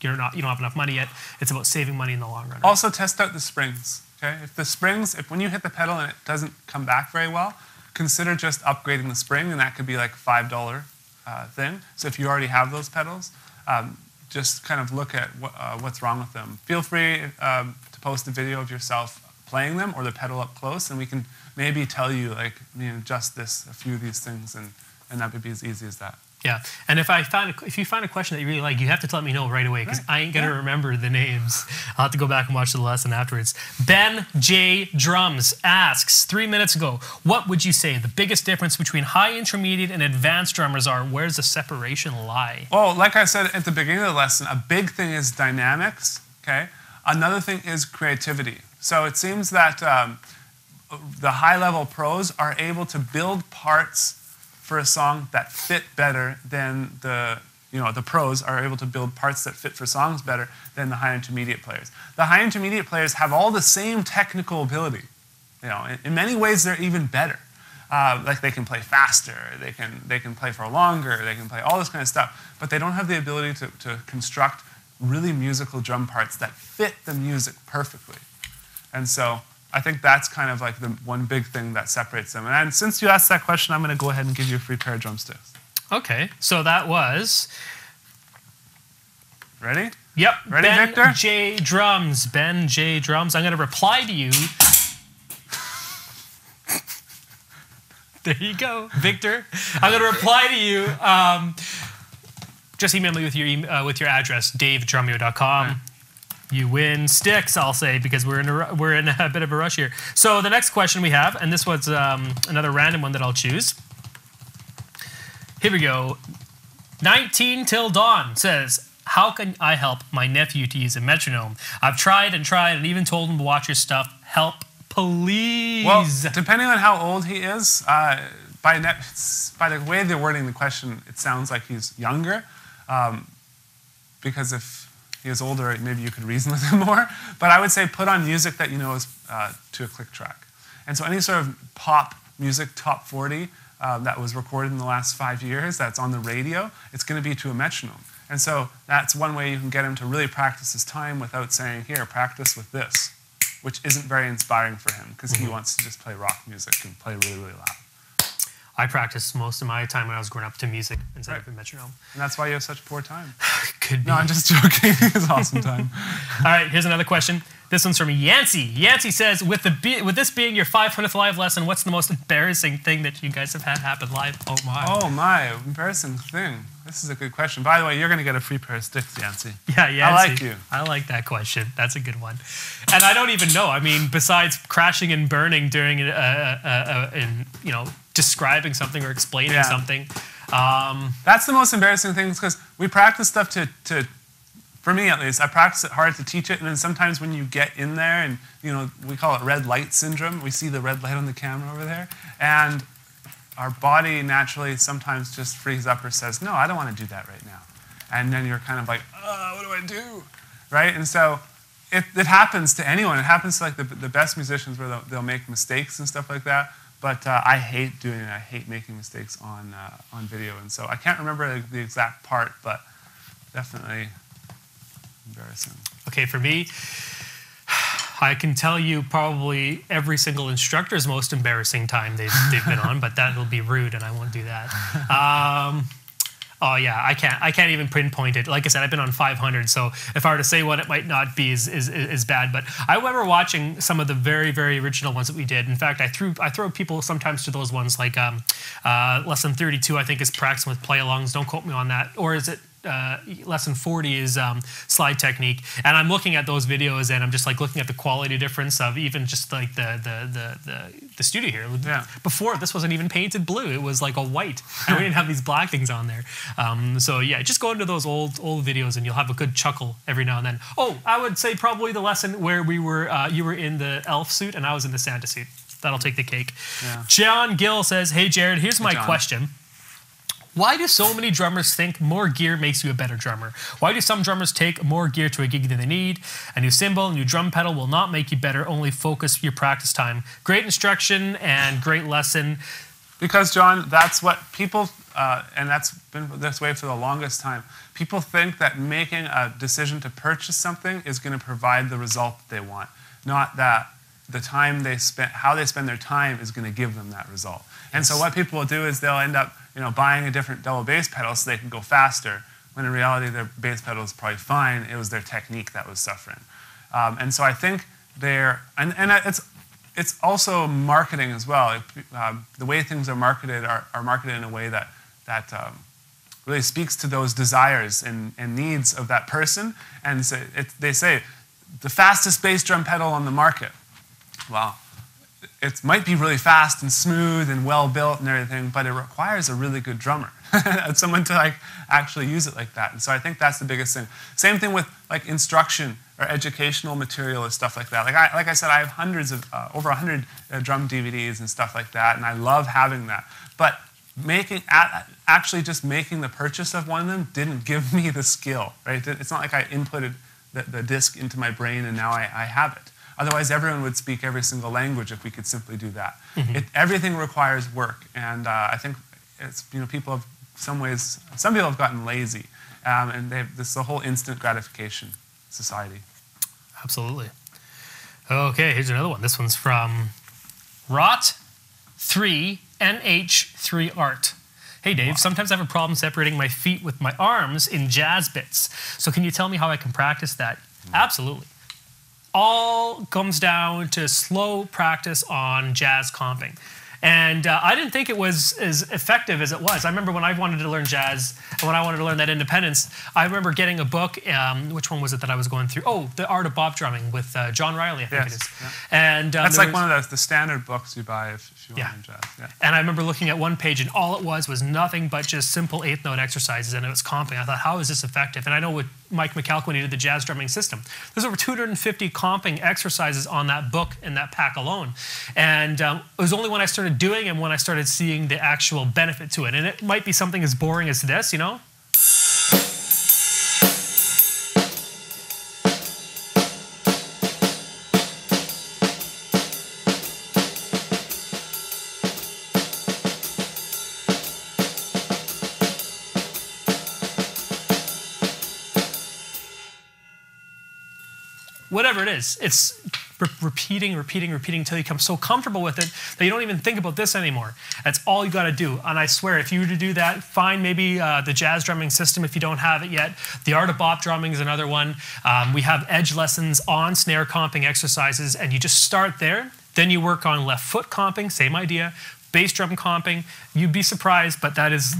you don't have enough money yet. It's about saving money in the long run.
Also test out the springs. Okay, if when you hit the pedal and it doesn't come back very well, consider just upgrading the spring, and that could be like a $5 thing. So if you already have those pedals, just kind of look at what's wrong with them. Feel free to post a video of yourself playing them or the pedal up close, and we can maybe tell you, adjust a few of these things, and that would be as easy as that.
Yeah, and if you find a question that you really like, you have to let me know right away, because I ain't gonna remember the names. I'll have to go back and watch the lesson afterwards. Ben J. Drums asks, 3 minutes ago, what would you say the biggest difference between high, intermediate, and advanced drummers are? Where's the separation lie?
Well, like I said at the beginning of the lesson, a big thing is dynamics, okay? Another thing is creativity. So it seems that the high-level pros are able to build parts for a song that fit better than the pros are able to build parts that fit for songs better than the high intermediate players. The high intermediate players have all the same technical ability. In many ways they're even better. Like they can play faster, they can play for longer, they can play all this kind of stuff, but they don't have the ability to construct really musical drum parts that fit the music perfectly. And so I think that's kind of like the one big thing that separates them. And since you asked that question, I'm going to go ahead and give you a free pair of drumsticks.
Okay, so that was...
Ready?
Yep.
Ready,
Ben
Victor?
J. Drums. Ben J. Drums. I'm going to reply to you. There you go, Victor. I'm going to reply to you. Just email me with your address, dave@drumeo.com.
Right.
You win sticks, I'll say, because we're in a bit of a rush here. So the next question we have, and this was another random one that I'll choose. Here we go. 19 Till Dawn says, how can I help my nephew to use a metronome? I've tried and even told him to watch your stuff. Help, please.
Well, depending on how old he is, by the way they're wording the question, it sounds like he's younger. Because if he is older, maybe you could reason with him more. But I would say put on music that you know is to a click track. And so any sort of pop music, top 40, that was recorded in the last 5 years, that's on the radio, it's going to be to a metronome. And so that's one way you can get him to really practice his time without saying, here, practice with this, which isn't very inspiring for him, because he wants to just play rock music and play really, really loud.
I practiced most of my time when I was growing up to music instead of a metronome.
And that's why you have such poor time.
Could be.
No, I'm just joking. It's awesome time.
All right, here's another question. This one's from Yancey. Yancey says, with this being your 500th live lesson, what's the most embarrassing thing that you guys have had happen live? Oh my.
Oh my, embarrassing thing. This is a good question. By the way, you're going to get a free pair of sticks, Yancey.
Yeah, Yancey.
I like you.
I like that question. That's a good one. And I don't even know. I mean, besides crashing and burning during describing something or explaining something.
That's the most embarrassing thing, because we practice stuff to, for me at least, I practice it hard to teach it, and then sometimes when you get in there and, we call it red light syndrome, we see the red light on the camera over there, and our body naturally sometimes just frees up or says, no, I don't want to do that right now. And then you're kind of like, what do I do? Right? And so it happens to anyone. It happens to like the best musicians where they'll make mistakes and stuff like that. But I hate doing it. I hate making mistakes on video. And so I can't remember the exact part, but definitely embarrassing.
Okay, for me, I can tell you probably every single instructor's most embarrassing time they've been on, but that'll be rude, and I won't do that. Oh yeah, I can't even pinpoint it. Like I said, I've been on 500, so if I were to say one, it might not be as bad. But I remember watching some of the very, very original ones that we did. In fact, I throw people sometimes to those ones like lesson 32. I think is practicing with play-alongs. Don't quote me on that. Or is it lesson 40 is slide technique, and I'm looking at those videos, and I'm just like looking at the quality difference of even just like the studio here.
Yeah.
Before, this wasn't even painted blue; it was like a white, and we didn't have these black things on there. So yeah, just go into those old videos, and you'll have a good chuckle every now and then. Oh, I would say probably the lesson where we were you were in the elf suit and I was in the Santa suit. That'll take the cake.
Yeah.
John Gill says, "Hey Jared, here's my
John.
question. Why do so many drummers think more gear makes you a better drummer? Why do some drummers take more gear to a gig than they need? A new cymbal, a new drum pedal will not make you better, only focus your practice time. Great instruction and great lesson."
Because, John, that's what people, and that's been this way for the longest time, people think that making a decision to purchase something is going to provide the result that they want, not that the time they spend, how they spend their time is going to give them that result. And so what people will do is they'll end up buying a different double bass pedal so they can go faster, when in reality their bass pedal is probably fine. It was their technique that was suffering. And so I think it's also marketing as well. The way things are marketed are marketed in a way that really speaks to those desires and needs of that person. And so they say, the fastest bass drum pedal on the market. Well, it might be really fast and smooth and well built and everything, but it requires a really good drummer, someone to actually use it like that. And so I think that's the biggest thing. Same thing with instruction or educational material and stuff like that. Like I said, I have hundreds of over 100 drum DVDs and stuff like that, and I love having that. But actually just making the purchase of one of them didn't give me the skill, right? It's not like I inputted the disc into my brain and now I have it. Otherwise, everyone would speak every single language if we could simply do that. Mm-hmm. Everything requires work, and I think it's people have some people have gotten lazy, and this is a whole instant gratification society.
Absolutely. Okay, here's another one. This one's from Rot3NH3Art. Hey Dave, sometimes I have a problem separating my feet with my arms in jazz bits. So can you tell me how I can practice that? Absolutely. All comes down to slow practice on jazz comping. And I didn't think it was as effective as it was. I remember when I wanted to learn jazz, and when I wanted to learn that independence, I remember getting a book. Which one was it that I was going through? Oh, The Art of Bop Drumming with John Riley, I think it is. Yeah. And
that's like one of the standard books you buy if you want to learn jazz. Yeah.
And I remember looking at one page, and all it was nothing but just simple eighth note exercises, and it was comping. I thought, how is this effective? And I know with Mike McAlkin, when he did the jazz drumming system, there's over 250 comping exercises on that book and that pack alone. And it was only when I started doing and when I started seeing the actual benefit to it. And it might be something as boring as this, Whatever it is, it's repeating until you become so comfortable with it that you don't even think about this anymore. That's all you got to do. And I swear, if you were to do that, find maybe the jazz drumming system if you don't have it yet. The Art of Bop Drumming is another one. We have edge lessons on snare comping exercises, and you just start there. Then you work on left foot comping, same idea. Bass drum comping. You'd be surprised, but that is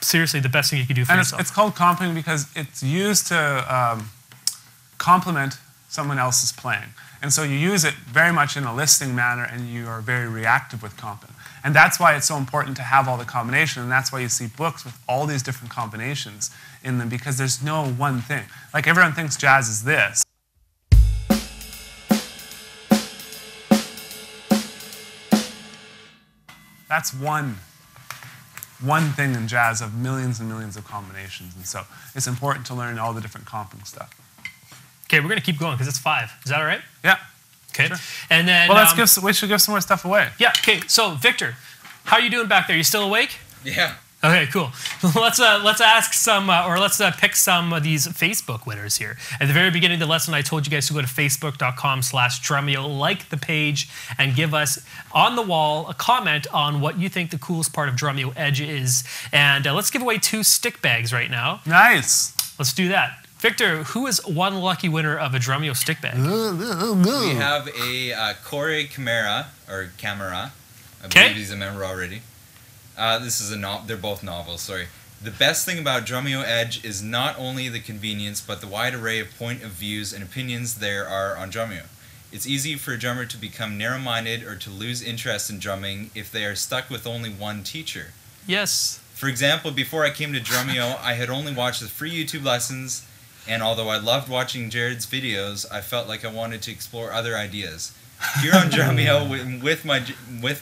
seriously the best thing you could do for yourself.
It's called comping because it's used to complement someone else's playing. And so you use it very much in a listing manner, and you are very reactive with comping. And that's why it's so important to have all the combination, and that's why you see books with all these different combinations in them, because there's no one thing. Like, everyone thinks jazz is this. That's one thing in jazz of millions and millions of combinations. And so it's important to learn all the different comping stuff.
Okay, we're going to keep going because it's 5. Is that all right?
Yeah.
Okay.
Sure.
And then
we should give some more stuff away.
Yeah. Okay. So Victor, how are you doing back there? You still awake?
Yeah.
Okay. Cool. Let's ask some, or let's pick some of these Facebook winners here. At the very beginning of the lesson, I told you guys to go to facebook.com/Drumeo, like the page, and give us on the wall a comment on what you think the coolest part of Drumeo Edge is. And let's give away 2 stick bags right now.
Nice.
Let's do that. Victor, who is one lucky winner of a Drumeo stick bag?
We have a Corey Camara, I believe he's a member already. This is they're both novels, sorry. The best thing about Drumeo Edge is not only the convenience, but the wide array of point of views and opinions there are on Drumeo. It's easy for a drummer to become narrow-minded or to lose interest in drumming if they are stuck with only one teacher.
Yes.
For example, before I came to Drumeo, I had only watched the free YouTube lessons, and although I loved watching Jared's videos, I felt like I wanted to explore other ideas. Here on Drumeo, with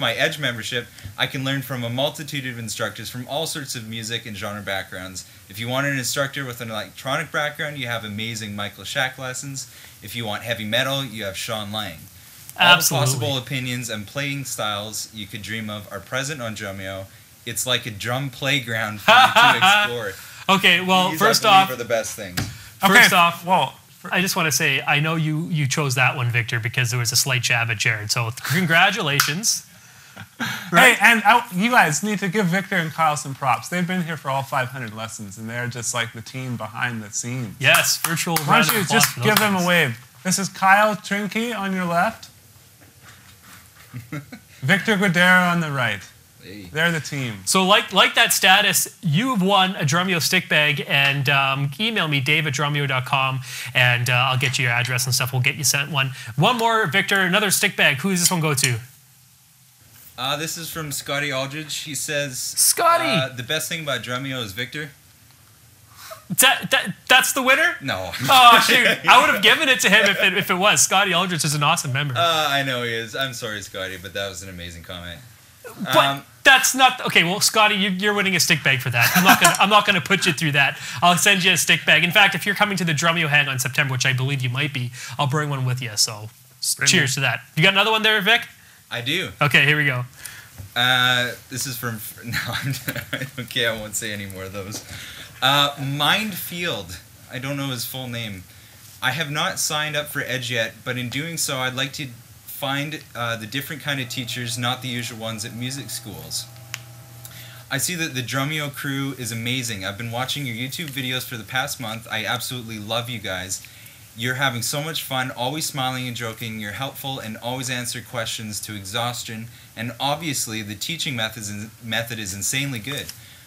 my Edge membership, I can learn from a multitude of instructors from all sorts of music and genre backgrounds. If you want an instructor with an electronic background, you have amazing Michael Shack lessons. If you want heavy metal, you have Sean Lang. All the possible opinions and playing styles you could dream of are present on Drumeo. It's like a drum playground for you to explore.
Okay, well,
These,
first
I believe,
off,
are the best things.
First off, I just want to say, I know you chose that one, Victor, because there was a slight jab at Jared. So congratulations.
Right? Hey, and you guys need to give Victor and Kyle some props. They've been here for all 500 lessons, and they're just like the team behind the scenes.
Yes, virtual.
Why don't you just give them a wave? This is Kyle Trinke on your left. Victor Guadera on the right.
Hey.
They're the team.
So like that status, you've won a Drumeo stick bag, and email me, dave@drumeo.com, and I'll get you your address and stuff. We'll get you sent one. One more, Victor, another stick bag. Who does this one go to?
This is from Scotty Aldridge. He says,
Scotty!
The best thing about Drumeo is Victor.
That's the winner?
No.
Oh, shoot. I would have given it to him if it was. Scotty Aldridge is an awesome member.
I know he is. I'm sorry, Scotty, but that was an amazing comment.
But that's not okay. Well, Scotty, you're winning a stick bag for that. I'm not gonna put you through that. I'll send you a stick bag. In fact, if you're coming to the Drumeo hang on September, which I believe you might be, I'll bring one with you. So, cheers to that. You got another one there, Vic?
I do.
Okay, here we go.
This is from. No, okay, I won't say any more of those. Mindfield. I don't know his full name. I have not signed up for Edge yet, but in doing so, I'd like to find the different kind of teachers, not the usual ones at music schools. I see that the Drumeo crew is amazing. I've been watching your YouTube videos for the past month. I absolutely love you guys. You're having so much fun, always smiling and joking. You're helpful and always answer questions to exhaustion. And obviously, the teaching method is insanely good.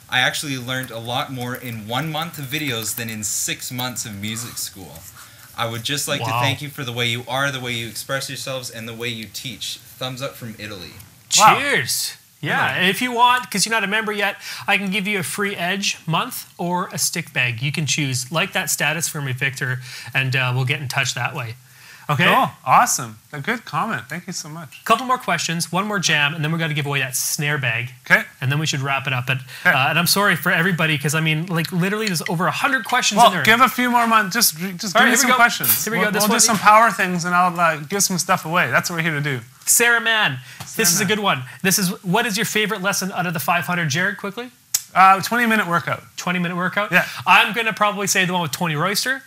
I actually learned a lot more in 1 month of videos than in 6 months of music school. I would just like to thank you for the way you are, the way you express yourselves, and the way you teach. Thumbs up from Italy.
Cheers. Yeah, and if you want, because you're not a member yet, I can give you a free Edge month or a stick bag. You can choose. Like that status for me, Victor, and we'll get in touch that way. Okay?
Cool. Awesome. A good comment. Thank you so much.
Couple more questions, one more jam, and then we're going to give away that snare bag.
Okay.
And then we should wrap it up. But and I'm sorry for everybody, because I mean, like literally, there's over 100 questions in there.
Well, give a few more months. Just give me some questions.
Here we go.
We'll do some power things, and I'll give some stuff away. That's what we're here to do.
Sarah Mann, this is a good one. What is your favorite lesson out of the 500? Jared, quickly.
20-minute workout.
20-minute workout.
Yeah.
I'm going to probably say the one with Tony Royster,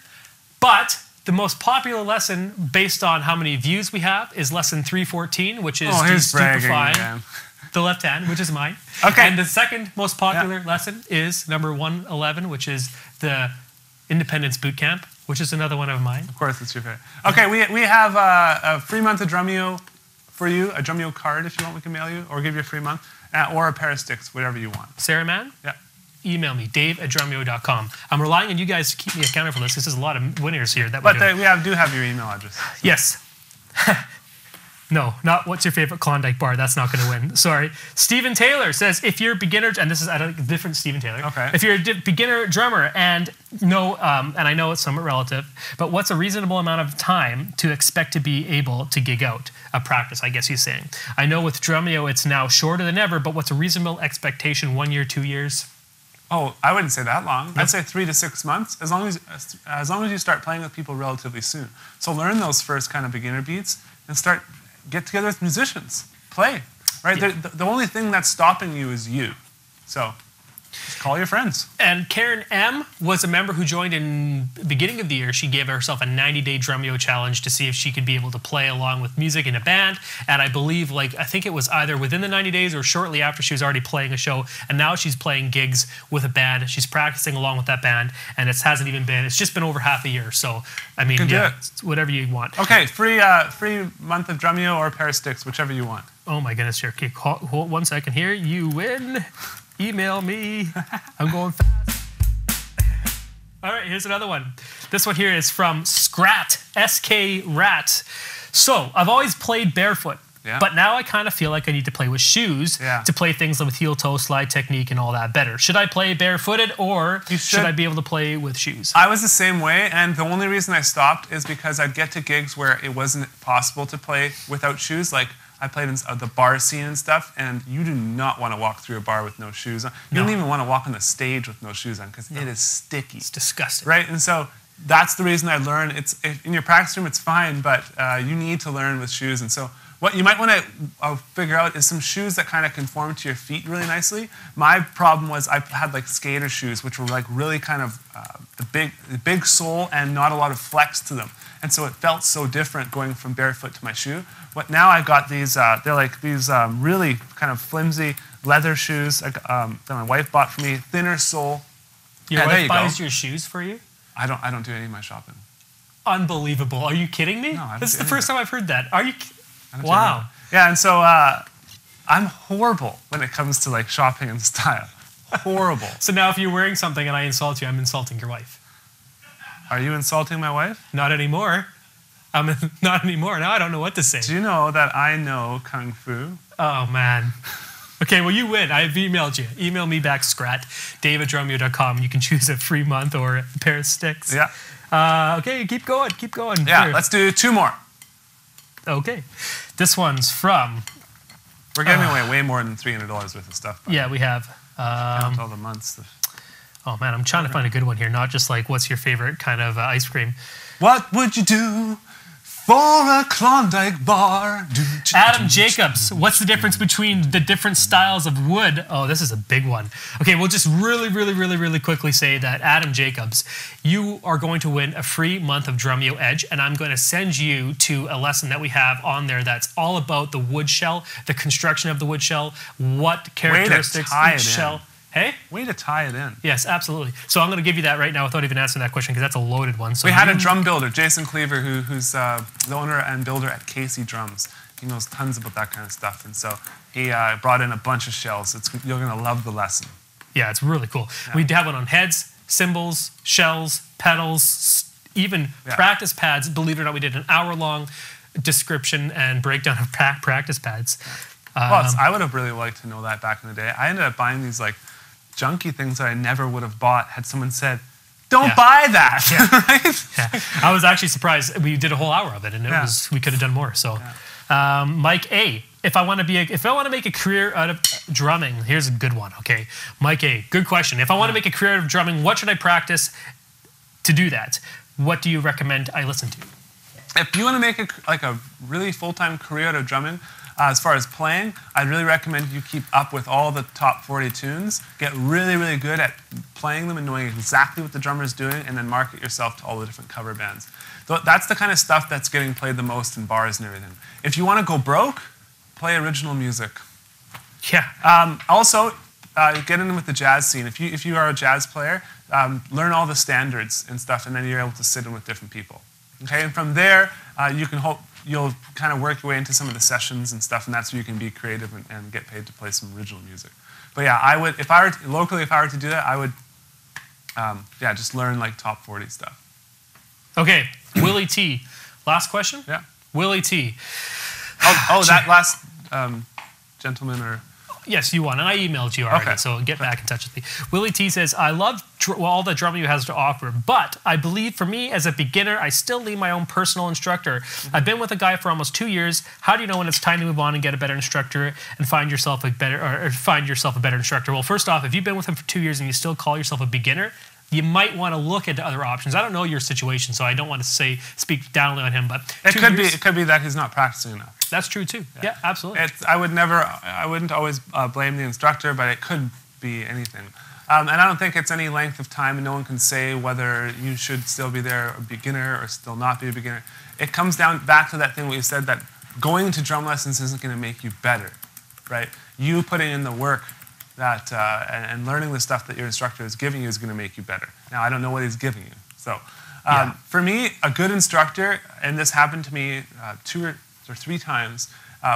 but the most popular lesson, based on how many views we have, is lesson 314, which is de-stupefying the left hand, which is mine.
Okay.
And the second most popular lesson is number 111, which is the Independence Boot Camp, which is another one of mine.
Of course, it's your favorite. Okay, we have a free month of Drumeo for you, a Drumeo card if you want, we can mail you, or give you a free month, or a pair of sticks, whatever you want.
Sarah Mann?
Yeah.
Email me, dave@drumeo.com. I'm relying on you guys to keep me accountable for this. This is a lot of winners here.
But we do have your email address. So.
Yes. No, not what's your favorite Klondike bar. That's not going to win. Sorry. Stephen Taylor says, if you're a beginner, and this is a different Stephen Taylor.
Okay.
If you're a beginner drummer and I know it's somewhat relative, but what's a reasonable amount of time to expect to be able to gig out? A practice, I guess he's saying. I know with Drumeo it's now shorter than ever, but what's a reasonable expectation? 1 year, 2 years?
Oh, I wouldn't say that long. I'd say 3 to 6 months, as long as you start playing with people relatively soon. So learn those first kind of beginner beats and get together with musicians. Play, right? Yeah. The only thing that's stopping you is you. So just call your friends.
And Karen M. was a member who joined in the beginning of the year. She gave herself a 90-day Drumeo challenge to see if she could be able to play along with music in a band. And I believe, I think it was either within the 90 days or shortly after she was already playing a show. And now she's playing gigs with a band. She's practicing along with that band. And it's just been over half a year. So, I mean, yeah, whatever you want.
Okay, free month of Drumeo or a pair of sticks, whichever you want.
Oh my goodness, here. Okay, hold 1 second here. You win. Email me. I'm going fast. All right, here's another one. This one here is from Scrat, S-K Rat. So, I've always played barefoot, but now I kind of feel like I need to play with shoes to play things with heel-toe slide technique and all that better. Should I play barefooted or should I be able to play with shoes?
I was the same way, and the only reason I stopped is because I'd get to gigs where it wasn't possible to play without shoes. Like, I played in the bar scene and stuff, and you do not want to walk through a bar with no shoes on. You don't even want to walk on the stage with no shoes on because it is sticky.
It's disgusting.
Right? And so that's the reason I learned. In your practice room, it's fine, but you need to learn with shoes. And so what you might want to figure out is some shoes that kind of conform to your feet really nicely. My problem was I had like skater shoes, which were like really kind of the big sole and not a lot of flex to them. And so it felt so different going from barefoot to my shoe. But now I've got these, they're like these really kind of flimsy leather shoes that my wife bought for me, thinner sole.
Your wife buys your shoes for you?
I don't do any of my shopping.
Unbelievable. Are you kidding me?
No,
this is the first time I've heard that. Are you?
Wow. Yeah, and so I'm horrible when it comes to like shopping and style. Horrible.
So now if you're wearing something and I insult you, I'm insulting your wife.
Are you insulting my wife?
Not anymore. Not anymore. Now I don't know what to say.
Do you know that I know Kung Fu?
Oh, man. Okay, well, you win. I've emailed you. Email me back, Scrat, dave@drumeo.com. You can choose a free month or a pair of sticks.
Yeah.
Okay, keep going. Keep going.
Yeah,
Here.
let's do 2 more.
Okay. This one's from...
We're giving away way more than $300 worth of stuff.
Yeah, we have.
Count all the months.
Oh, man, I'm trying to find a good one here. Not just like, what's your favorite kind of ice cream?
What would you do for a Klondike bar?
Adam Jacobs, what's the difference between the different styles of wood? Oh, this is a big one. Okay, we'll just really quickly say that Adam Jacobs, you are going to win a free month of Drumeo Edge, and I'm going to send you to a lesson that we have on there that's all about the wood shell, the construction of the wood shell, what characteristics each shell. Hey?
Way to tie it in.
Yes, absolutely. So I'm going to give you that right now without even answering that question because that's a loaded one. So
we had a drum builder, Jason Cleaver, who's the owner and builder at Casey Drums. He knows tons about that kind of stuff. And so he brought in a bunch of shells. You're going to love the lesson.
Yeah, it's really cool. Yeah. We have one on heads, cymbals, shells, pedals, even practice pads. Believe it or not, we did an hour-long description and breakdown of practice pads.
Well, I would have really liked to know that back in the day. I ended up buying these like junky things that I never would have bought had someone said, don't buy that.
Right? Yeah. I was actually surprised. We did a whole hour of it, and we could have done more. So, Mike A, if I want to make a career out of drumming, here's a good one. Okay, Mike A, good question. If I want to make a career out of drumming, what should I practice to do that? What do you recommend I listen to?
If you want to make a really full-time career out of drumming, as far as playing, I'd really recommend you keep up with all the top 40 tunes, get really good at playing them and knowing exactly what the drummer is doing, and then market yourself to all the different cover bands. That's the kind of stuff that's getting played the most in bars and everything. If you want to go broke, play original music.
Yeah.
Also, get in with the jazz scene. If you are a jazz player, learn all the standards and stuff, and then you're able to sit in with different people. Okay, and from there, you'll kind of work your way into some of the sessions and stuff, and that's where you can be creative and get paid to play some original music. But yeah, I would, if I were to do that, I would, just learn like top 40 stuff.
Okay, Willie T. Last question?
Yeah.
Willie T.
That last gentleman or...
Yes, you won, and I emailed you already, so get back in touch with me. Willie T says, I love all that Drumeo has to offer, but I believe for me as a beginner, I still need my own personal instructor. I've been with a guy for almost 2 years. How do you know when it's time to move on and get a better instructor and find yourself a better instructor? Well, first off, if you've been with him for 2 years and you still call yourself a beginner, you might want to look into other options. I don't know your situation, so I don't want to speak downly on him, but
it could be that he's not practicing enough.
That's true too. Yeah, absolutely.
I wouldn't always blame the instructor, but it could be anything. And I don't think it's any length of time, and no one can say whether you should still be there a beginner or still not be a beginner. It comes down back to that thing we said, that going to drum lessons isn't going to make you better, right? You putting in the work that and learning the stuff that your instructor is giving you is going to make you better. Now, I don't know what he's giving you. So for me, a good instructor, and this happened to me 2 or 3 times,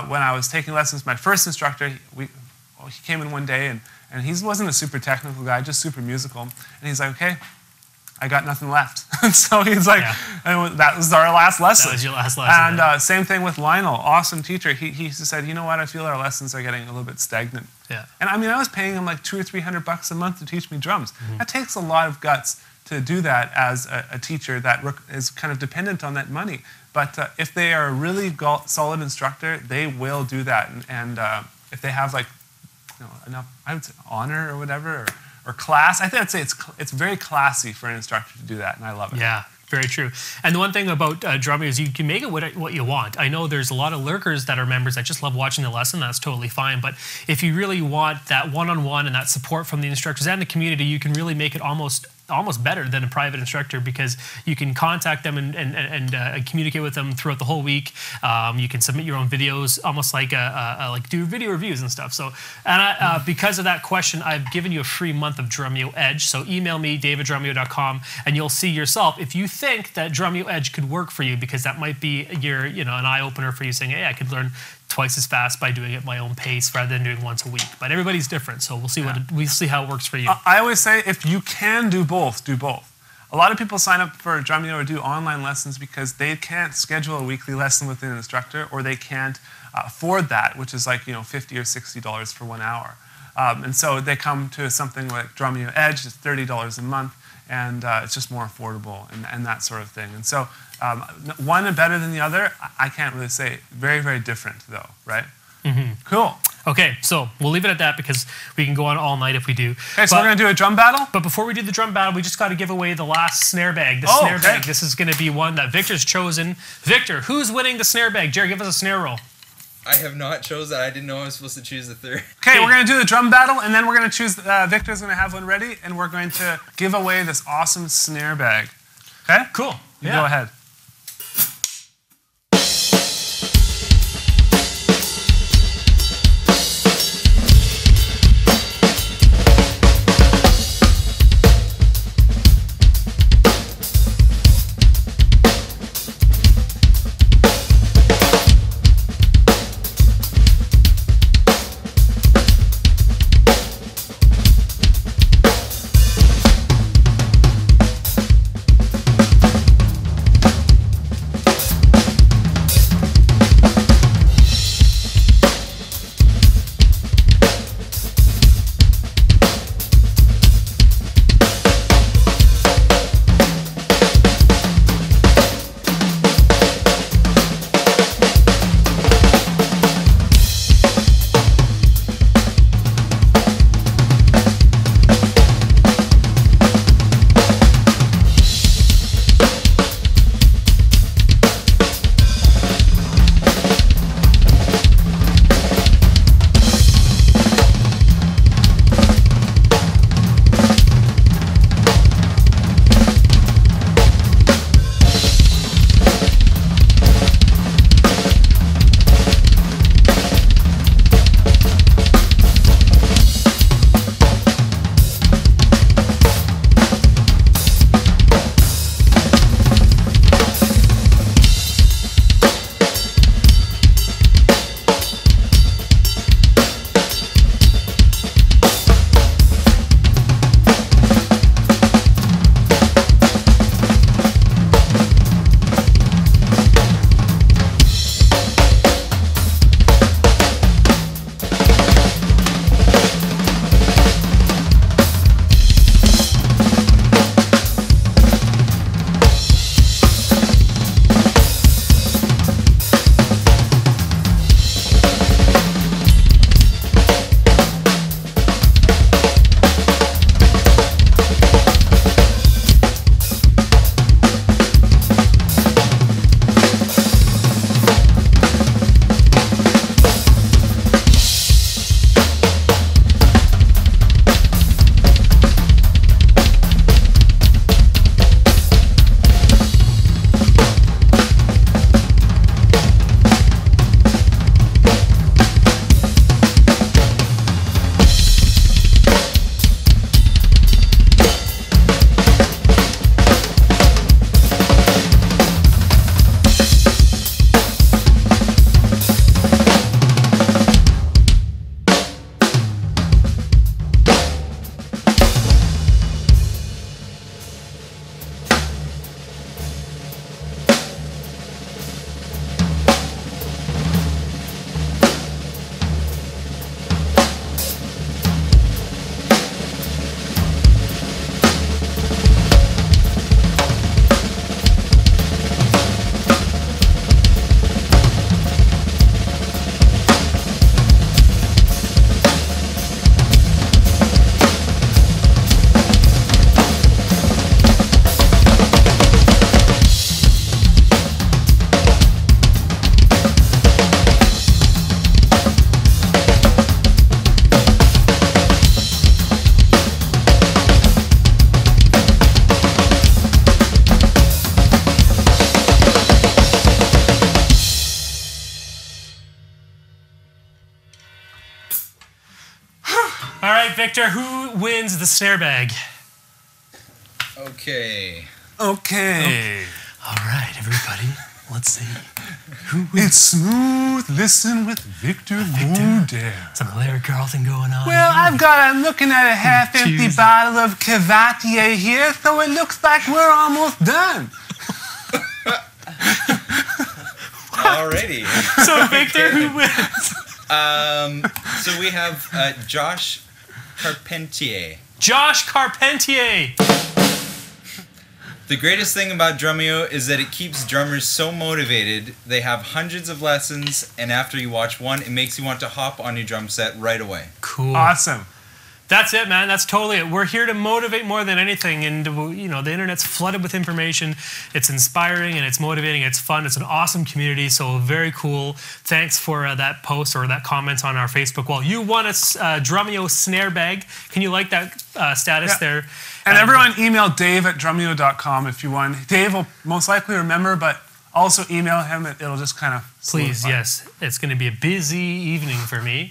when I was taking lessons, my first instructor, he came in one day, and he wasn't a super technical guy, just super musical. And he's like, okay, I got nothing left. So he's like, and that was our last lesson.
That was your last lesson.
And same thing with Lionel, awesome teacher. He said, you know what, I feel our lessons are getting a little bit stagnant.
Yeah.
And I mean, I was paying him like $200 or $300 a month to teach me drums. That takes a lot of guts to do that as a teacher that is kind of dependent on that money. But if they are a really solid instructor, they will do that. And if they have like enough, I would say, honor or whatever, or class, I think I'd say it's very classy for an instructor to do that, and I love it.
Yeah. Very true. And the one thing about Drumeo is you can make it what you want. I know there's a lot of lurkers that are members that just love watching the lesson. That's totally fine. But if you really want that one-on-one and that support from the instructors and the community, you can really make it almost better than a private instructor, because you can contact them and communicate with them throughout the whole week. You can submit your own videos, almost like do video reviews and stuff. So, and because of that question, I've given you a free month of Drumeo Edge. So email me, david@drumeo.com, and you'll see yourself if you think that Drumeo Edge could work for you, because that might be an eye opener for you, saying, hey, I could learn twice as fast by doing it at my own pace rather than doing once a week. But everybody's different, so we'll see we'll see how it works for you.
I always say, if you can do both, do both. A lot of people sign up for Drumeo or do online lessons because they can't schedule a weekly lesson with an instructor, or they can't afford that, which is like $50 or $60 for 1 hour. And so they come to something like Drumeo Edge. It's $30 a month, and it's just more affordable and that sort of thing. And so one better than the other, I can't really say. Very, very different though, right? Cool.
Okay, so we'll leave it at that because we can go on all night if we do.
Okay, so we're going to do a drum battle?
But before we do the drum battle, we just got to give away the last snare bag. The snare bag. This is going to be one that Victor's chosen. Victor, who's winning the snare bag? Jerry, give us a snare roll.
I have not chose that. I didn't know I was supposed to choose the third.
Okay, we're going to do the drum battle, and then we're going to choose, Victor's going to have one ready, and we're going to give away this awesome snare bag. Okay?
Cool.
You go ahead.
All right, Victor, who wins the snare bag?
Okay.
Okay.
All right, everybody. Let's see.
It's Smooth Listen with Victor Goudert.
Some Larry Carlton going on.
Well, I'm looking at a half-empty bottle of Cavatier here, so it looks like we're almost done.
Alrighty.
So, Victor, who wins?
So we have Josh Carpentier.
Josh Carpentier.
The greatest thing about Drumeo is that it keeps drummers so motivated. They have hundreds of lessons, and after you watch one, it makes you want to hop on your drum set right away.
Cool.
Awesome.
That's it, man. That's totally it. We're here to motivate more than anything. And, you know, the internet's flooded with information. It's inspiring and it's motivating. It's fun. It's an awesome community. So very cool. Thanks for that post or that comment on our Facebook wall. You won a Drumeo snare bag. Can you like that status there?
And everyone email Dave at drumeo.com if you want. Dave will most likely remember, but also email him. It'll just kind of
Please,
solidify.
yes. It's going to be a busy evening for me.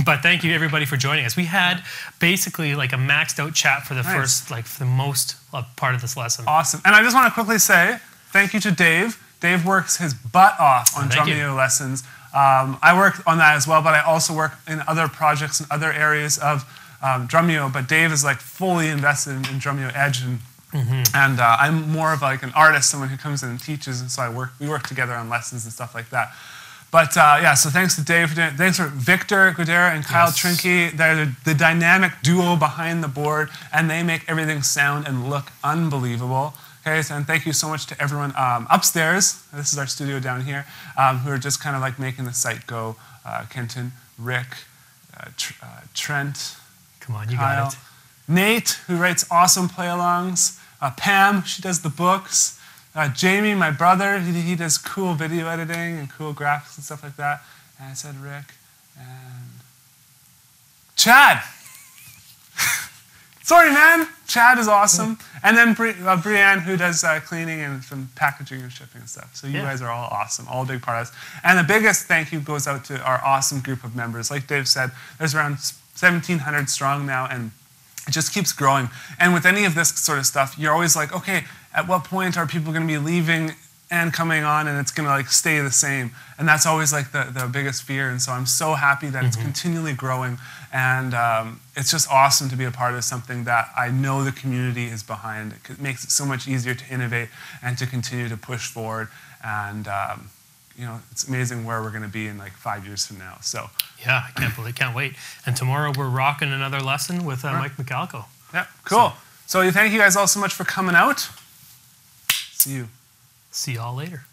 But thank you, everybody, for joining us. We had basically like a maxed out chat for the first, like for the most part of this lesson.
Awesome. And I just want to quickly say thank you to Dave. Dave works his butt off on Drumeo lessons. I work on that as well, but I also work in other projects and other areas of Drumeo. But Dave is like fully invested in Drumeo Edge, and I'm more of like an artist, someone who comes in and teaches, and so we work together on lessons and stuff like that. But yeah, so thanks to Dave. Thanks for Victor Goudert and Kyle Trinke. They're the dynamic duo behind the board, and they make everything sound and look unbelievable. Okay, so, and thank you so much to everyone upstairs. This is our studio down here, who are just kind of like making the site go. Kenton, Rick, Trent.
Come on, you
Kyle,
got it.
Nate, who writes awesome play-alongs. Pam, she does the books. Jamie, my brother, he does cool video editing and cool graphics and stuff like that. And I said Rick. And Chad. Sorry, man. Chad is awesome. And then Brianne, who does cleaning and some packaging and shipping and stuff. So you guys are all awesome, all a big part of this. And the biggest thank you goes out to our awesome group of members. Like Dave said, there's around 1,700 strong now, and it just keeps growing. And with any of this sort of stuff, you're always like, okay, at what point are people going to be leaving and coming on, and it's going to like stay the same? And that's always like the biggest fear. And so I'm so happy that it's continually growing, and it's just awesome to be a part of something that I know the community is behind. It makes it so much easier to innovate and to continue to push forward. And you know, it's amazing where we're going to be in like 5 years from now. So
yeah, I can't wait. And tomorrow we're rocking another lesson with Mike McAlco.
Yeah, cool. So thank you guys all so much for coming out. See you.
See y'all later.